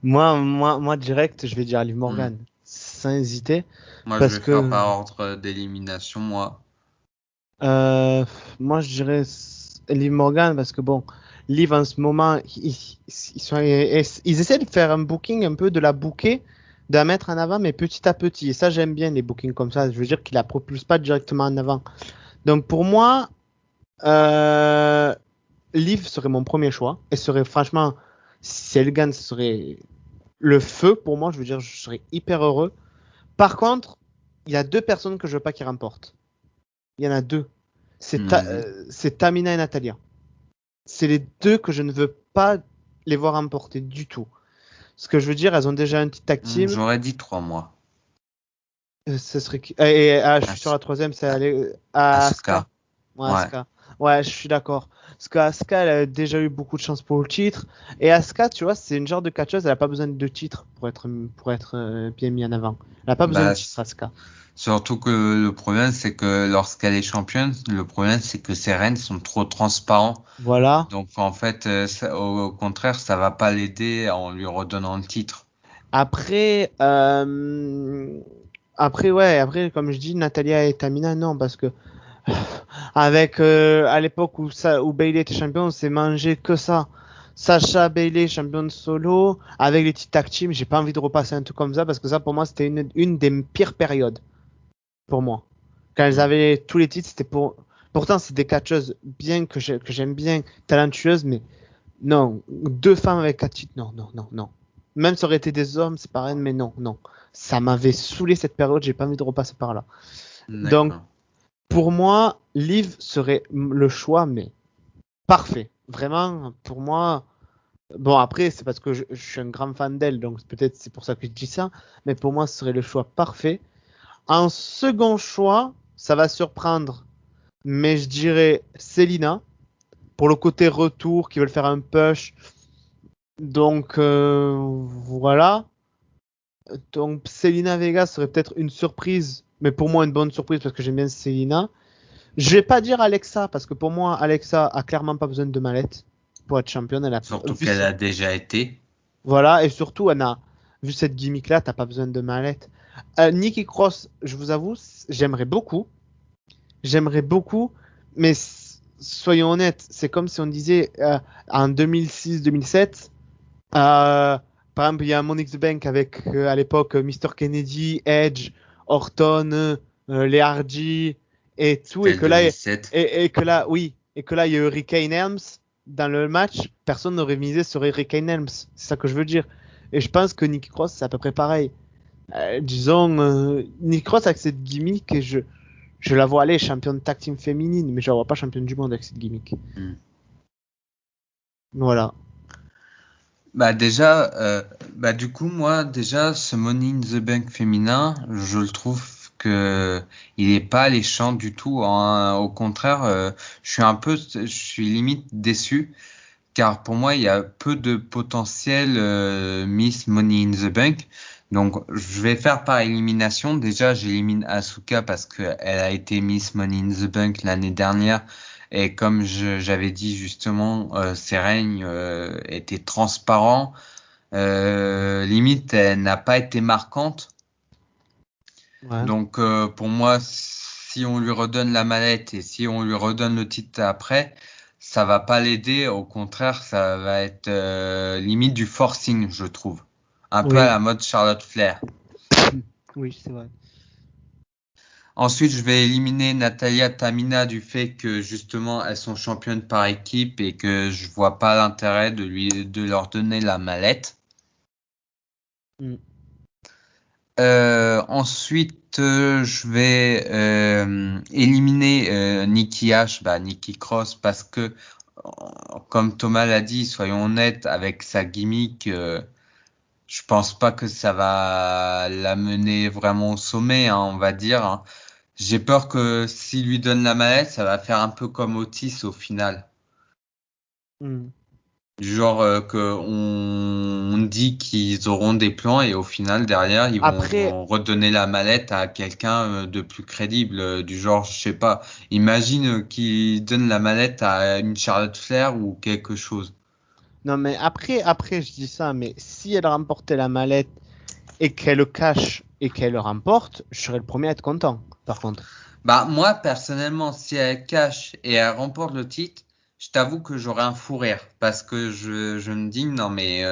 Moi, direct, je vais dire Liv Hmm. Morgan, sans hésiter, Moi, je parce vais faire que par ordre d'élimination, moi. euh, moi, je dirais Liv Morgan, parce que bon, Liv en ce moment, ils essaient de faire un booking un peu de la bouquet, de la mettre en avant, mais petit à petit. Et ça, j'aime bien les bookings comme ça. Je veux dire qu'ils la propulsent pas directement en avant. Donc pour moi, euh, Liv serait mon premier choix. Et serait franchement, si elle gagne, ce serait le feu pour moi. Je veux dire, je serais hyper heureux. Par contre, il y a deux personnes que je veux pas qui remportent. Il y en a deux. Vas-y. C'est Tamina et Natalia. C'est les deux que je ne veux pas les voir remporter du tout. Ce que je veux dire, elles ont déjà un petit tag team. J'aurais dit 3 mois. Ce serait je suis sur As- la troisième, c'est A- Asuka. Asuka. Ouais, Ouais. Asuka. Ouais, je suis d'accord. Parce qu'Asuka, elle a déjà eu beaucoup de chance pour le titre. Et Asuka, tu vois, c'est une genre de catcheuse, elle a pas besoin de titre pour être bien mis en avant. Elle a pas besoin de Bah, titre, Asuka. surtout que le problème, c'est que lorsqu'elle est championne, le problème, c'est que ses règnes sont trop transparents. Voilà. Donc, en fait, au contraire, ça va pas l'aider en lui redonnant le titre. Après, après, comme je dis, Natalia et Tamina, non, parce que avec à l'époque où Bailey était champion, on s'est mangé que ça. Sacha Bailey, championne solo, avec les petits tag teams, j'ai pas envie de repasser un truc comme ça parce que ça pour moi c'était une des pires périodes pour moi. Quand elles Mm. avaient tous les titres, c'était pour. Pourtant, c'est des catcheuses bien que j'aime bien, talentueuses, mais non, deux femmes avec quatre titres, non, non, non, non. Même ça aurait été des hommes, c'est pareil, mais non, non. Ça m'avait saoulé cette période, j'ai pas envie de repasser par là. Donc, D'accord. pour moi, Liv serait le choix, mais parfait. Vraiment, pour moi. Bon, après, c'est parce que je suis un grand fan d'elle, donc peut-être c'est pour ça que je dis ça, mais pour moi, ce serait le choix parfait. En second choix, ça va surprendre, mais je dirais Selina, pour le côté retour, qui veulent faire un push. Donc, voilà. Donc, Selina Vega serait peut-être une surprise, mais pour moi, une bonne surprise parce que j'aime bien Selina. Je vais pas dire Alexa, parce que pour moi, Alexa a clairement pas besoin de mallette pour être championne. Elle a Surtout vu qu'elle a déjà été. voilà, et surtout, Anna, vu cette gimmick-là, t'as pas besoin de mallette. Nikki Cross, je vous avoue, j'aimerais beaucoup, mais soyons honnêtes, c'est comme si on disait en 2006-2007, par exemple, il y a Money in the Bank avec à l'époque Mr. Kennedy, Edge, Orton, les Hardy et tout, C'était le 2007. et que là, oui, et que là, il y a eu Rick Helms dans le match, personne n'aurait misé sur Rick Helms, c'est ça que je veux dire. Et je pense que Nikki Cross, c'est à peu près pareil. Disons, Nikki Cross avec cette gimmick, je la vois aller championne tag team féminine, mais je la vois pas championne du monde avec cette gimmick. Mm. Voilà. Bah déjà, bah du coup moi déjà ce Money in the Bank féminin, je le trouve que il est pas alléchant du tout, hein. Au contraire, je suis limite déçu car pour moi il y a peu de potentiel Miss Money in the Bank. Donc, je vais faire par élimination. Déjà, j'élimine Asuka parce que elle a été Miss Money in the Bank l'année dernière. Et comme j'avais dit justement, ses règnes étaient transparents. Limite, elle n'a pas été marquante. Ouais. Donc, pour moi, si on lui redonne la mallette et si on lui redonne le titre après, ça va pas l'aider. Au contraire, ça va être limite du forcing, je trouve. Un peu à Oui, la mode Charlotte Flair. oui, c'est vrai. Ensuite, je vais éliminer Natalia Tamina du fait que justement elles sont championnes par équipe et que je vois pas l'intérêt de leur donner la mallette. Mm. Ensuite, je vais éliminer Nikki Ash, Nikki Cross, parce que, comme Thomas l'a dit, soyons honnêtes, avec sa gimmick, je pense pas que ça va la mener vraiment au sommet, hein, on va dire, hein. J'ai peur que s'il lui donne la mallette, ça va faire un peu comme Otis au final. Mm. Du genre que on dit qu'ils auront des plans et au final derrière ils Après, vont redonner la mallette à quelqu'un de plus crédible, du genre je sais pas, imagine qu'ils donnent la mallette à une Charlotte Flair ou quelque chose. non, mais après, je dis ça, mais si elle remportait la mallette et qu'elle le cache et qu'elle le remporte, je serais le premier à être content, par contre. Bah moi personnellement si elle cache et elle remporte le titre, je t'avoue que j'aurais un fou rire parce que je me dis non mais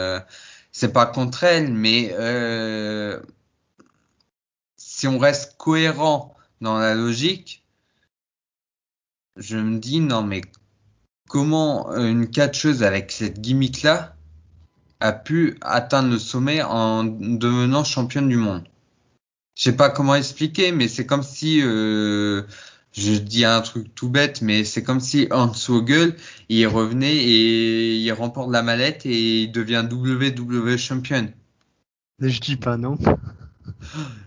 c'est pas contre elle mais si on reste cohérent dans la logique, je me dis non mais comment une catcheuse avec cette gimmick-là a pu atteindre le sommet en devenant championne du monde. Je sais pas comment expliquer, mais c'est comme si, je dis un truc tout bête, mais c'est comme si Hans Vogel, il revenait et il remporte la mallette et il devient WWE champion. Je dis pas non.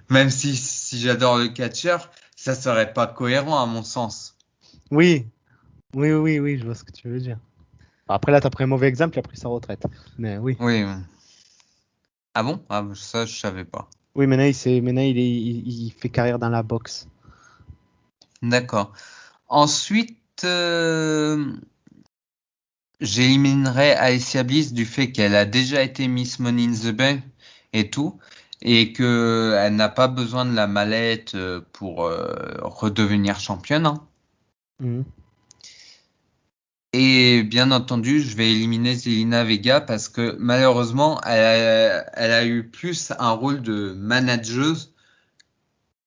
Même si j'adore le catcheur, ça serait pas cohérent à mon sens. Oui, oui, je vois ce que tu veux dire. Après, là, t'as pris un mauvais exemple, il a pris sa retraite. Mais oui. Oui. Ah bon? Ah, ça, je savais pas. Oui, maintenant, il fait carrière dans la boxe. D'accord. Ensuite, j'éliminerai Alicia Bliss du fait qu'elle a déjà été Miss Money in the Bank et tout, et que elle n'a pas besoin de la mallette pour redevenir championne, hein. Mhm. Et bien entendu, je vais éliminer Zelina Vega parce que malheureusement, elle a eu plus un rôle de manageuse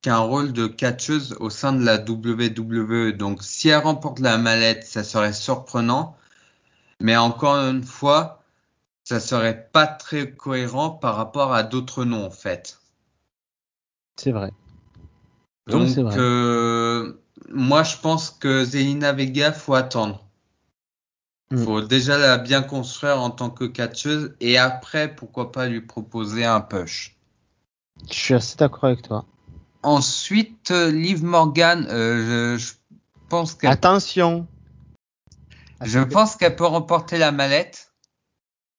qu'un rôle de catcheuse au sein de la WWE. Donc, si elle remporte la mallette, ça serait surprenant. Mais encore une fois, ça serait pas très cohérent par rapport à d'autres noms, en fait. C'est vrai. Non, mais c'est Donc, vrai. moi, je pense que Zelina Vega, faut attendre. Mhm. Faut déjà la bien construire en tant que catcheuse et après, pourquoi pas lui proposer un push. Je suis assez d'accord avec toi. Ensuite, Liv Morgan, je pense Attention à je cette pense qu'elle peut remporter la mallette.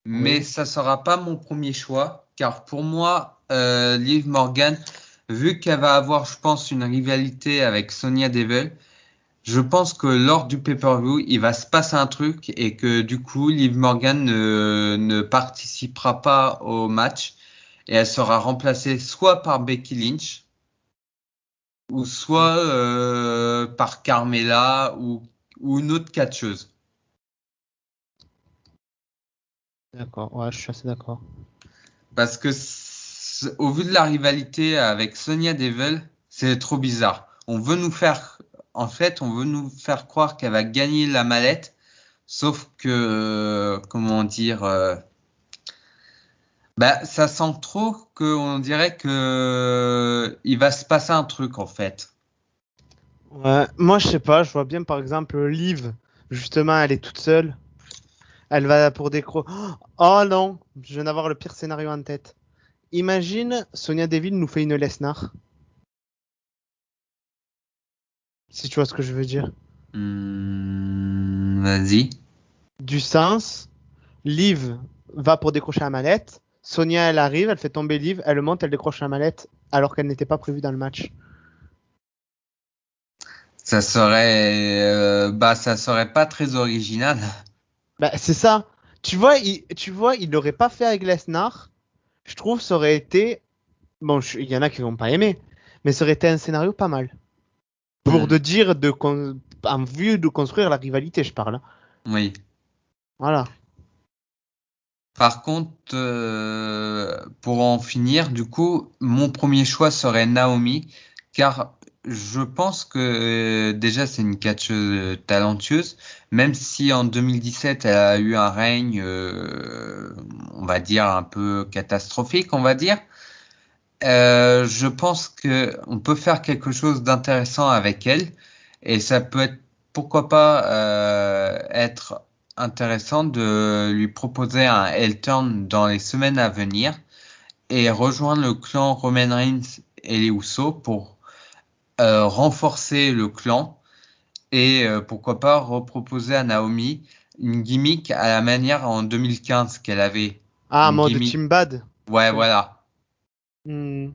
Mais Oui. ça sera pas mon premier choix, car pour moi, Liv Morgan, vu qu'elle va avoir, je pense, une rivalité avec Sonya Deville, je pense que lors du pay-per-view, il va se passer un truc et que du coup, Liv Morgan ne participera pas au match et elle sera remplacée soit par Becky Lynch ou soit par Carmella ou une autre catcheuse. D'accord, ouais, je suis assez d'accord. Parce que au vu de la rivalité avec Sonya Deville, c'est trop bizarre. En fait, on veut nous faire croire qu'elle va gagner la mallette, sauf que, comment dire, ça sent trop qu'on dirait que il va se passer un truc en fait. Ouais, moi, je sais pas, je vois bien, par exemple, Liv, justement, elle est toute seule. Elle va pour des crocs. Oh non, je viens d'avoir le pire scénario en tête. Imagine, Sonia Deville nous fait une Lesnar. Si tu vois ce que je veux dire. Vas-y. Du sens, Liv va pour décrocher la mallette. Sonia, elle arrive, elle fait tomber Liv, elle monte, elle décroche la mallette alors qu'elle n'était pas prévue dans le match. Ça serait pas très original. Bah, c'est ça. Tu vois, il l'aurait pas fait avec Lesnar. Je trouve ça aurait été. Bon, il y en a qui vont pas aimer, mais ça aurait été un scénario pas mal. Pour Hmm. de dire en vue de construire la rivalité, je parle, hein. Oui. Voilà. Par contre, pour en finir, du coup, mon premier choix serait Naomi, car je pense que déjà c'est une catcheuse talentueuse, même si en 2017 elle a eu un règne, on va dire un peu catastrophique, on va dire. Je pense que on peut faire quelque chose d'intéressant avec elle, et ça peut être, pourquoi pas, être intéressant de lui proposer un heel turn dans les semaines à venir et rejoindre le clan Roman Reigns et les Usos pour renforcer le clan et pourquoi pas reproposer à Naomi une gimmick à la manière en 2015 qu'elle avait. Ah, Une mode gimmick, Team Bad. ouais, voilà. Hmm.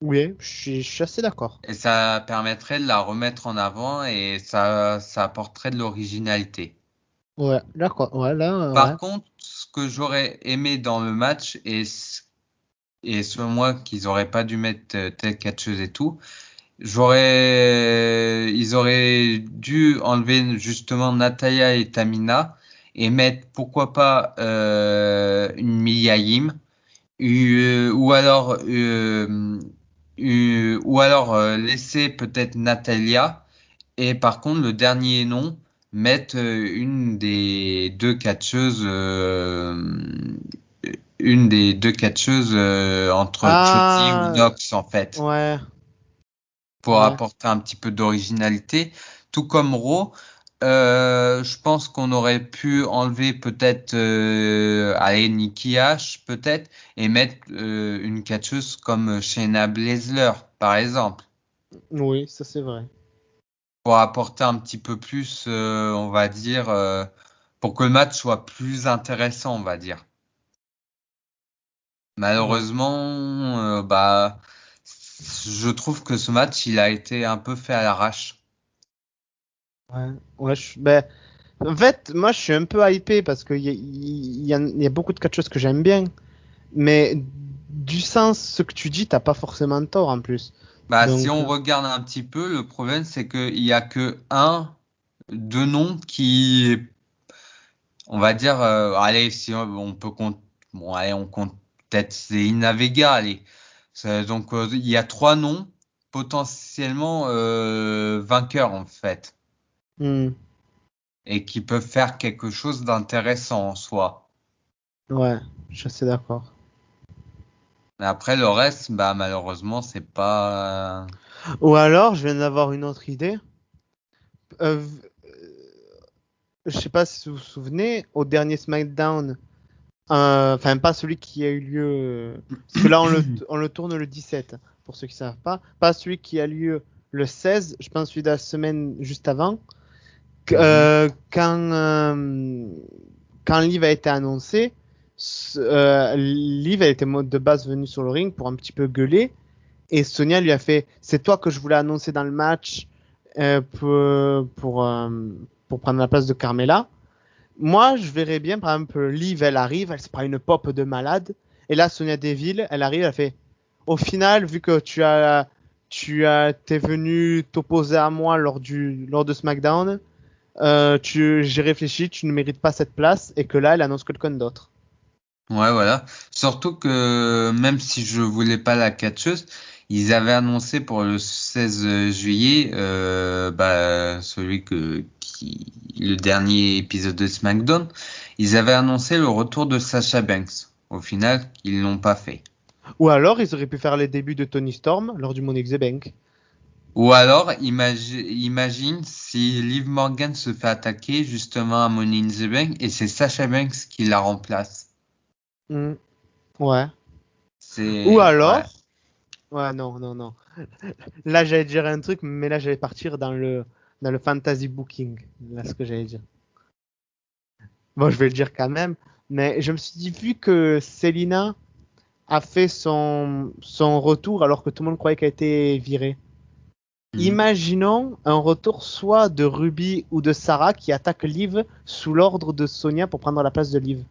Oui, je suis assez d'accord. Et ça permettrait de la remettre en avant et ça apporterait de l'originalité. Ouais, d'accord. Ouais, là, ouais. Par contre, ce que j'aurais aimé dans le match, et selon moi qu'ils auraient pas dû mettre telle catcheuse et tout, ils auraient dû enlever justement Natalia et Tamina et mettre pourquoi pas une Mia Yim ou alors laisser peut-être Natalia et par contre le dernier nom mettre une des deux catcheuses entre Chotzi ou Ah, Nox en fait ouais, pour ouais. apporter un petit peu d'originalité tout comme Raw. Je pense qu'on aurait pu enlever peut-être allez, Nikki Ash peut-être et mettre une catcheuse comme Shayna Baszler par exemple Oui, ça c'est vrai. pour apporter un petit peu plus on va dire pour que le match soit plus intéressant on va dire. Ouais. Malheureusement je trouve que ce match il a été un peu fait à l'arrache. Ouais, ouais, ben, en fait, moi je suis un peu hypé parce qu'il y a beaucoup de catcheuses que j'aime bien, mais du sens, ce que tu dis, t'as pas forcément tort en plus. Bah, si Donc, on regarde un petit peu, le problème c'est qu'il y a que deux noms qui, on va dire, allez, si on peut compter, bon, allez, on compte peut-être Zelina Vega, allez. Donc, il y a trois noms potentiellement vainqueurs en fait, hmm, et qui peuvent faire quelque chose d'intéressant en soi. ouais, je suis assez d'accord. Mais après, le reste, bah, malheureusement, c'est pas. Ou alors, je viens d'avoir une autre idée. Je sais pas si vous vous souvenez, au dernier SmackDown, enfin pas celui qui a eu lieu, parce que là on le tourne le 17, pour ceux qui savent pas celui qui a lieu le 16, je pense celui de la semaine juste avant, Mhm. quand Liv a été annoncé, Liv a été de base venue sur le ring pour un petit peu gueuler, et Sonia lui a fait, c'est toi que je voulais annoncer dans le match pour prendre la place de Carmella. Moi, je verrais bien, par exemple, Liv, elle arrive, elle se prend une pop de malade. Et là, Sonia Deville, elle arrive, elle fait au final, vu que t'es venu t'opposer à moi lors de SmackDown, j'ai réfléchi, tu ne mérites pas cette place. Et que là, elle annonce quelqu'un d'autre. Ouais, voilà. Surtout que même si je voulais pas la catcheuse, ils avaient annoncé pour le 16 juillet, le dernier épisode de SmackDown, ils avaient annoncé le retour de Sasha Banks. Au final, ils l'ont pas fait. Ou alors, ils auraient pu faire les débuts de Tony Storm lors du Money in the Bank. Ou alors, imagine si Liv Morgan se fait attaquer justement à Money in the Bank et c'est Sasha Banks qui la remplace. Hmm, ouais. Ou C'est, ouais. alors, ouais, non, non, non. Là, j'allais dire un truc, mais là, j'allais partir dans le fantasy booking. Là, ce que j'allais dire. Bon, je vais le dire quand même. Mais je me suis dit, vu que Selina a fait son retour alors que tout le monde croyait qu'elle était virée, imaginons un retour soit de Ruby ou de Sarah qui attaquent Liv sous l'ordre de Sonia pour prendre la place de Liv.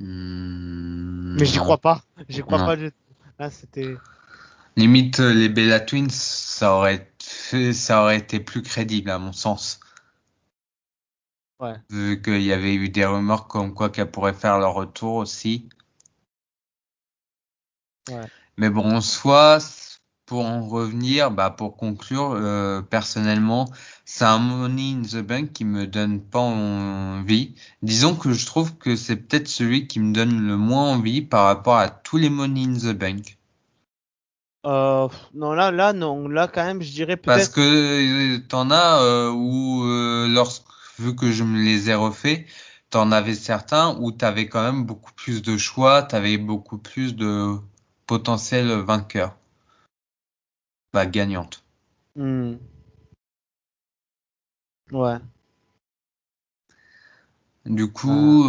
Mais j'y Non. crois pas. J'y crois Non. pas du tout. Là, c'était. Limite, les Bella Twins, ça aurait été plus crédible à mon sens. Ouais. Vu qu'il y avait eu des rumeurs comme quoi qu'elles pourraient faire leur retour aussi. Ouais. Mais bon, en soi, pour en revenir, pour conclure, personnellement, c'est un Money in the Bank qui me donne pas envie. Disons que je trouve que c'est peut-être celui qui me donne le moins envie par rapport à tous les Money in the Bank. Non, là, non. Là, quand même, je dirais Parce peut-être. que t'en as où, vu que je me les ai refaits, t'en avais certains où t'avais quand même beaucoup plus de choix, t'avais beaucoup plus de potentiels vainqueurs, gagnantes. Hmm. Ouais. Du Euh, coup,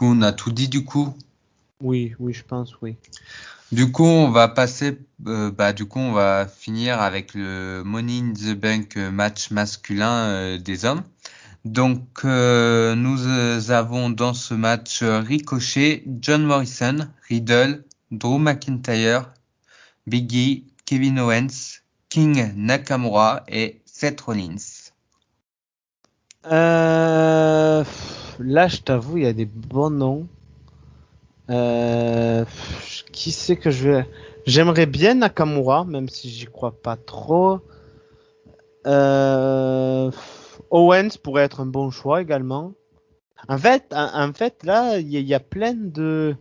on a tout dit du coup. oui, oui, je pense, oui. Du coup, on va passer, on va finir avec le Money in the Bank match masculin des hommes. Donc, nous avons dans ce match Ricochet, John Morrison, Riddle, Drew McIntyre, Biggie, Kevin Owens, King Nakamura et Seth Rollins. Là, je t'avoue, il y a des bons noms. Qui c'est que je vais. J'aimerais bien Nakamura, même si j'y crois pas trop. Owens pourrait être un bon choix également. En fait, là, il y a plein de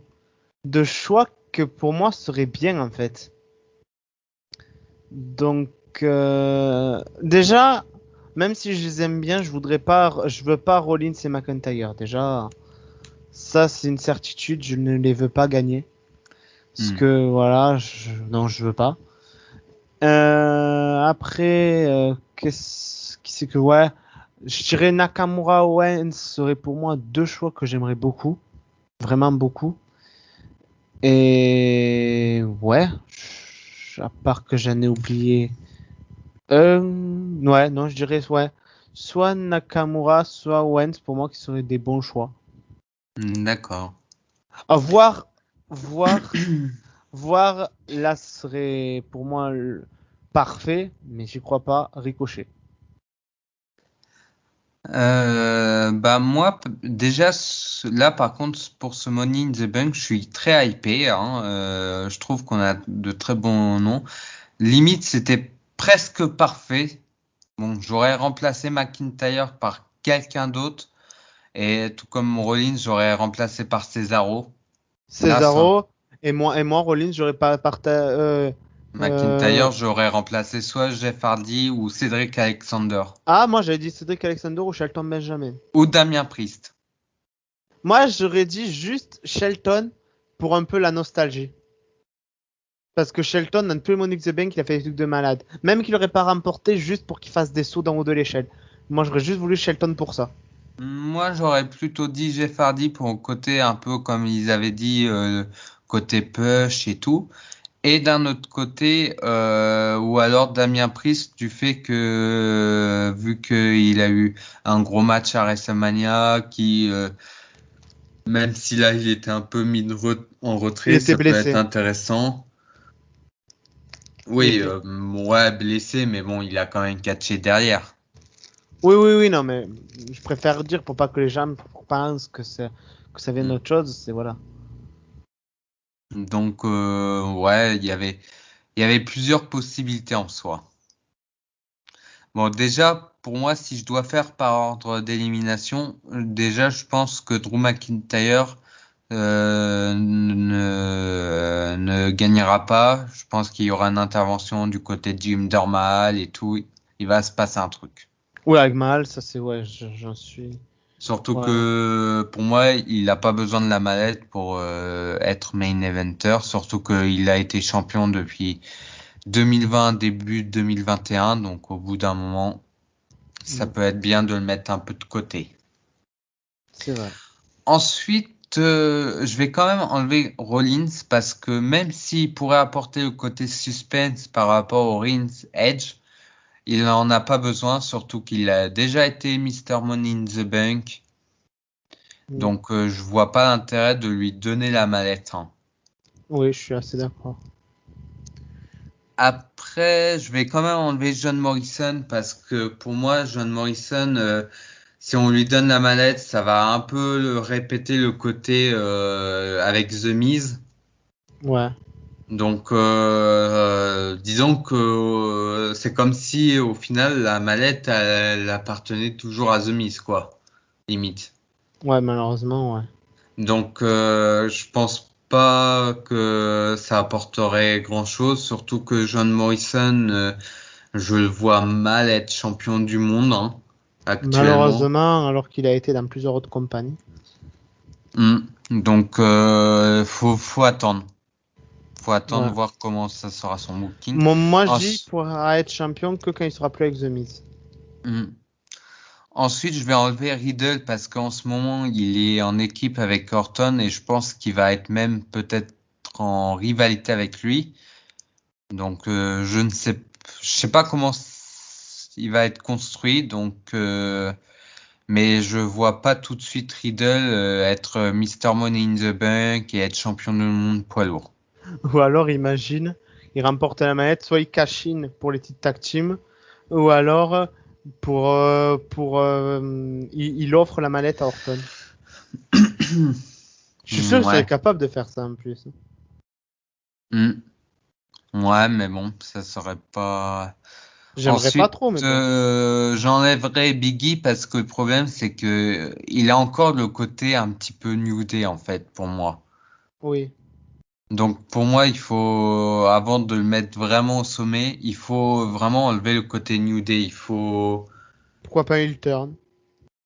choix que pour moi seraient bien en fait. Donc, déjà, même si je les aime bien, je veux pas Rollins et McIntyre. Déjà, ça c'est une certitude, je ne les veux pas gagner. Parce Hmm. que voilà, non, je veux pas. Après, qui c'est que ouais, je dirais Nakamura Owens serait pour moi deux choix que j'aimerais beaucoup, vraiment beaucoup. Et ouais, à part que j'en ai oublié. Ouais, non, je dirais ouais, soit Nakamura, soit Owens pour moi qui seraient des bons choix. D'accord. À voir, voir, là serait pour moi parfait, mais j'y crois pas. Ricochet. Moi déjà là par contre pour ce Money in the Bank je suis très hypé hein. Je trouve qu'on a de très bons noms, limite c'était presque parfait. Bon, j'aurais remplacé McIntyre par quelqu'un d'autre et tout comme Rollins j'aurais remplacé par Cesaro. Là ça, Cesaro et moi Rollins, j'aurais pas McIntyre j'aurais remplacé soit Jeff Hardy ou Cedric Alexander Ah, moi j'avais dit Cédric Alexander ou Shelton Benjamin. ou Damien Priest. Moi j'aurais dit juste Shelton pour un peu la nostalgie. Parce que Shelton, dans tous les Money in the Bank, il a fait des trucs de malade. Même qu'il aurait pas remporté juste pour qu'il fasse des sauts d'en haut de l'échelle. Moi j'aurais juste voulu Shelton pour ça. Moi, j'aurais plutôt dit Jeff Hardy pour le côté un peu comme ils avaient dit, côté push et tout. Et d'un autre côté, ou alors Damien Priest du fait que, vu qu'il a eu un gros match à WrestleMania, même si là il était un peu mis en Il retrait, était ça peut être blessé. intéressant. Il Oui, était. ouais, blessé, mais bon, il a quand même catché derrière. Oui, oui, oui, non, mais je préfère dire pour pas que les gens pensent que ça vient Mm. d'autre chose, c'est voilà. Donc, ouais, il y avait plusieurs possibilités en soi. Bon, déjà, pour moi, si je dois faire par ordre d'élimination, déjà, je pense que Drew McIntyre ne gagnera pas. Je pense qu'il y aura une intervention du côté de Jim Dormal et tout. Il va se passer un truc. Oui, avec Mal, ça c'est ouais, j'en suis. Surtout Ouais. que pour moi, il n'a pas besoin de la mallette pour être main eventer. Surtout qu'il a été champion depuis 2020, début 2021. Donc au bout d'un moment, ça Mm. peut être bien de le mettre un peu de côté. C'est vrai. Ensuite, je vais quand même enlever Rollins parce que même s'il pourrait apporter le côté suspense par rapport au Reigns Edge, il n'en a pas besoin, surtout qu'il a déjà été Mr. Money in the Bank. Donc, je vois pas l'intérêt de lui donner la mallette, hein. Oui, je suis assez d'accord. Après, je vais quand même enlever John Morrison parce que pour moi, John Morrison, si on lui donne la mallette, ça va un peu répéter le côté avec The Miz. Ouais. Donc, disons que c'est comme si au final la mallette elle appartenait toujours à The Miz, quoi, limite. Ouais, malheureusement, ouais. Donc, je pense pas que ça apporterait grand-chose, surtout que John Morrison, je le vois mal être champion du monde, hein, actuellement. Malheureusement, alors qu'il a été dans plusieurs autres compagnies. Donc, faut attendre. Faut Ouais. attendre voir comment ça sera son booking. Moi, je dis qu'il Ensuite, pourra être champion que quand il sera plus avec The Miz. ensuite, je vais enlever Riddle parce qu'en ce moment, il est en équipe avec Orton et je pense qu'il va être même peut-être en rivalité avec lui. Donc, je sais pas comment il va être construit. Donc, mais je vois pas tout de suite Riddle être Mr. Money in the Bank et être champion du monde poids lourd. Ou alors, imagine, il remporte la manette, soit il cash in pour les petites tag teams, ou alors il offre la manette à Orton. Je suis sûr qu'il serait Ouais. capable de faire ça en plus. Hmm. Ouais, mais bon, ça serait pas. J'aimerais pas Ensuite, trop, mais bon. j'enlèverai Biggie parce que le problème, c'est que il a encore le côté un petit peu New Day, en fait, pour moi. Oui. Donc, pour moi, il faut, avant de le mettre vraiment au sommet, il faut vraiment enlever le côté New Day. Il faut, Pourquoi pas un heel turn?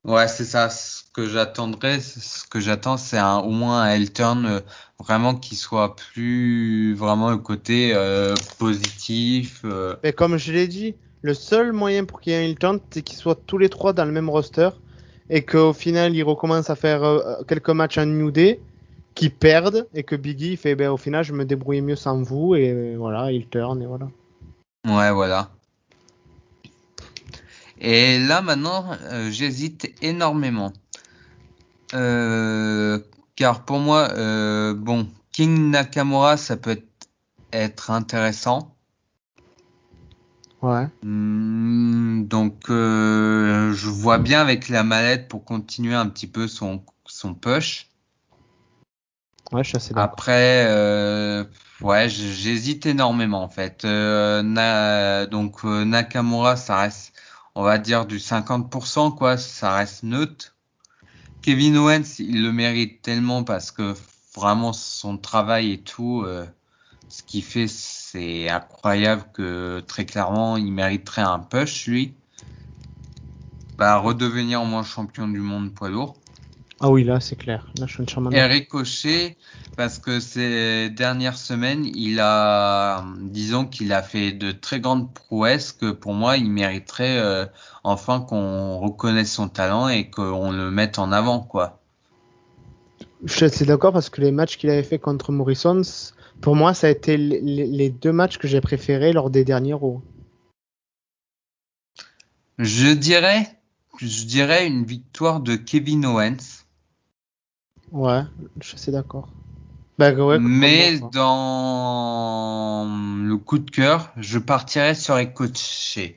ouais, c'est ça. Ce que j'attends, c'est au moins un heel turn vraiment qui soit plus vraiment le côté positif. Mais comme je l'ai dit, le seul moyen pour qu'il y ait un heel turn, c'est qu'ils soient tous les trois dans le même roster et qu'au final, ils recommencent à faire quelques matchs en New Day, qu'ils perdent et que Biggie fait, ben, au final, je me débrouille mieux sans vous et voilà, heel turn et voilà. Ouais, voilà. Et là maintenant, j'hésite énormément. Euh, car pour moi, bon, King Nakamura, ça peut être intéressant. Ouais, Donc, je vois bien avec la mallette pour continuer un petit peu son push. ouais, je suis assez d'accord. Après, ouais, j'hésite énormément en fait. Donc, Nakamura, ça reste, on va dire, du 50%, quoi. Ça reste neutre. Kevin Owens, il le mérite tellement parce que vraiment son travail et tout, ce qu'il fait, c'est incroyable que très clairement, il mériterait un push, lui. Bah, redevenir au moins champion du monde poids lourd. Ah oui, là, c'est clair. Là, je suis entièrement Et d'accord. Ricochet, parce que ces dernières semaines, il a, disons qu'il a fait de très grandes prouesses que pour moi, il mériterait enfin qu'on reconnaisse son talent et qu'on le mette en avant, quoi. Je suis assez d'accord parce que les matchs qu'il avait fait contre Morrison, pour moi, ça a été les deux matchs que j'ai préférés lors des derniers Raw. Je dirais, je dirais une victoire de Kevin Owens, Ouais, je suis assez d'accord. Bah ouais, comme moi, mais quoi. dans le coup de cœur, je partirais sur Ricochet.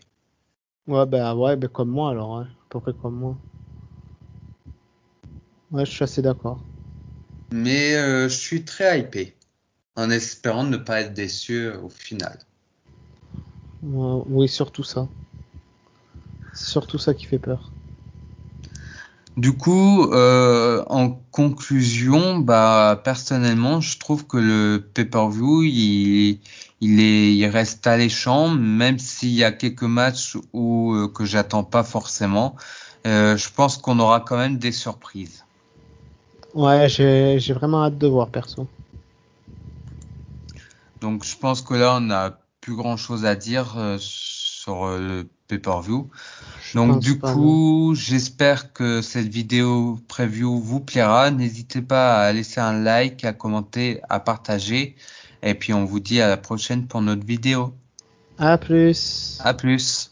Ouais, bah comme moi alors, ouais. À peu près comme moi. Ouais, je suis assez d'accord. Mais je suis très hypé, en espérant ne pas être déçu au final. Ouais, oui, surtout ça. C'est surtout ça qui fait peur. Du coup, en conclusion, bah personnellement, je trouve que le pay-per-view, il reste alléchant, même s'il y a quelques matchs où que j'attends pas forcément. Je pense qu'on aura quand même des surprises. Ouais, j'ai vraiment hâte de voir, perso. Donc, je pense que là, on n'a plus grand-chose à dire sur le pay-per-view. Je Donc pense du pas, non. coup, j'espère que cette vidéo preview vous plaira. N'hésitez pas à laisser un like, à commenter, à partager. Et puis on vous dit à la prochaine pour notre vidéo. À plus. À plus.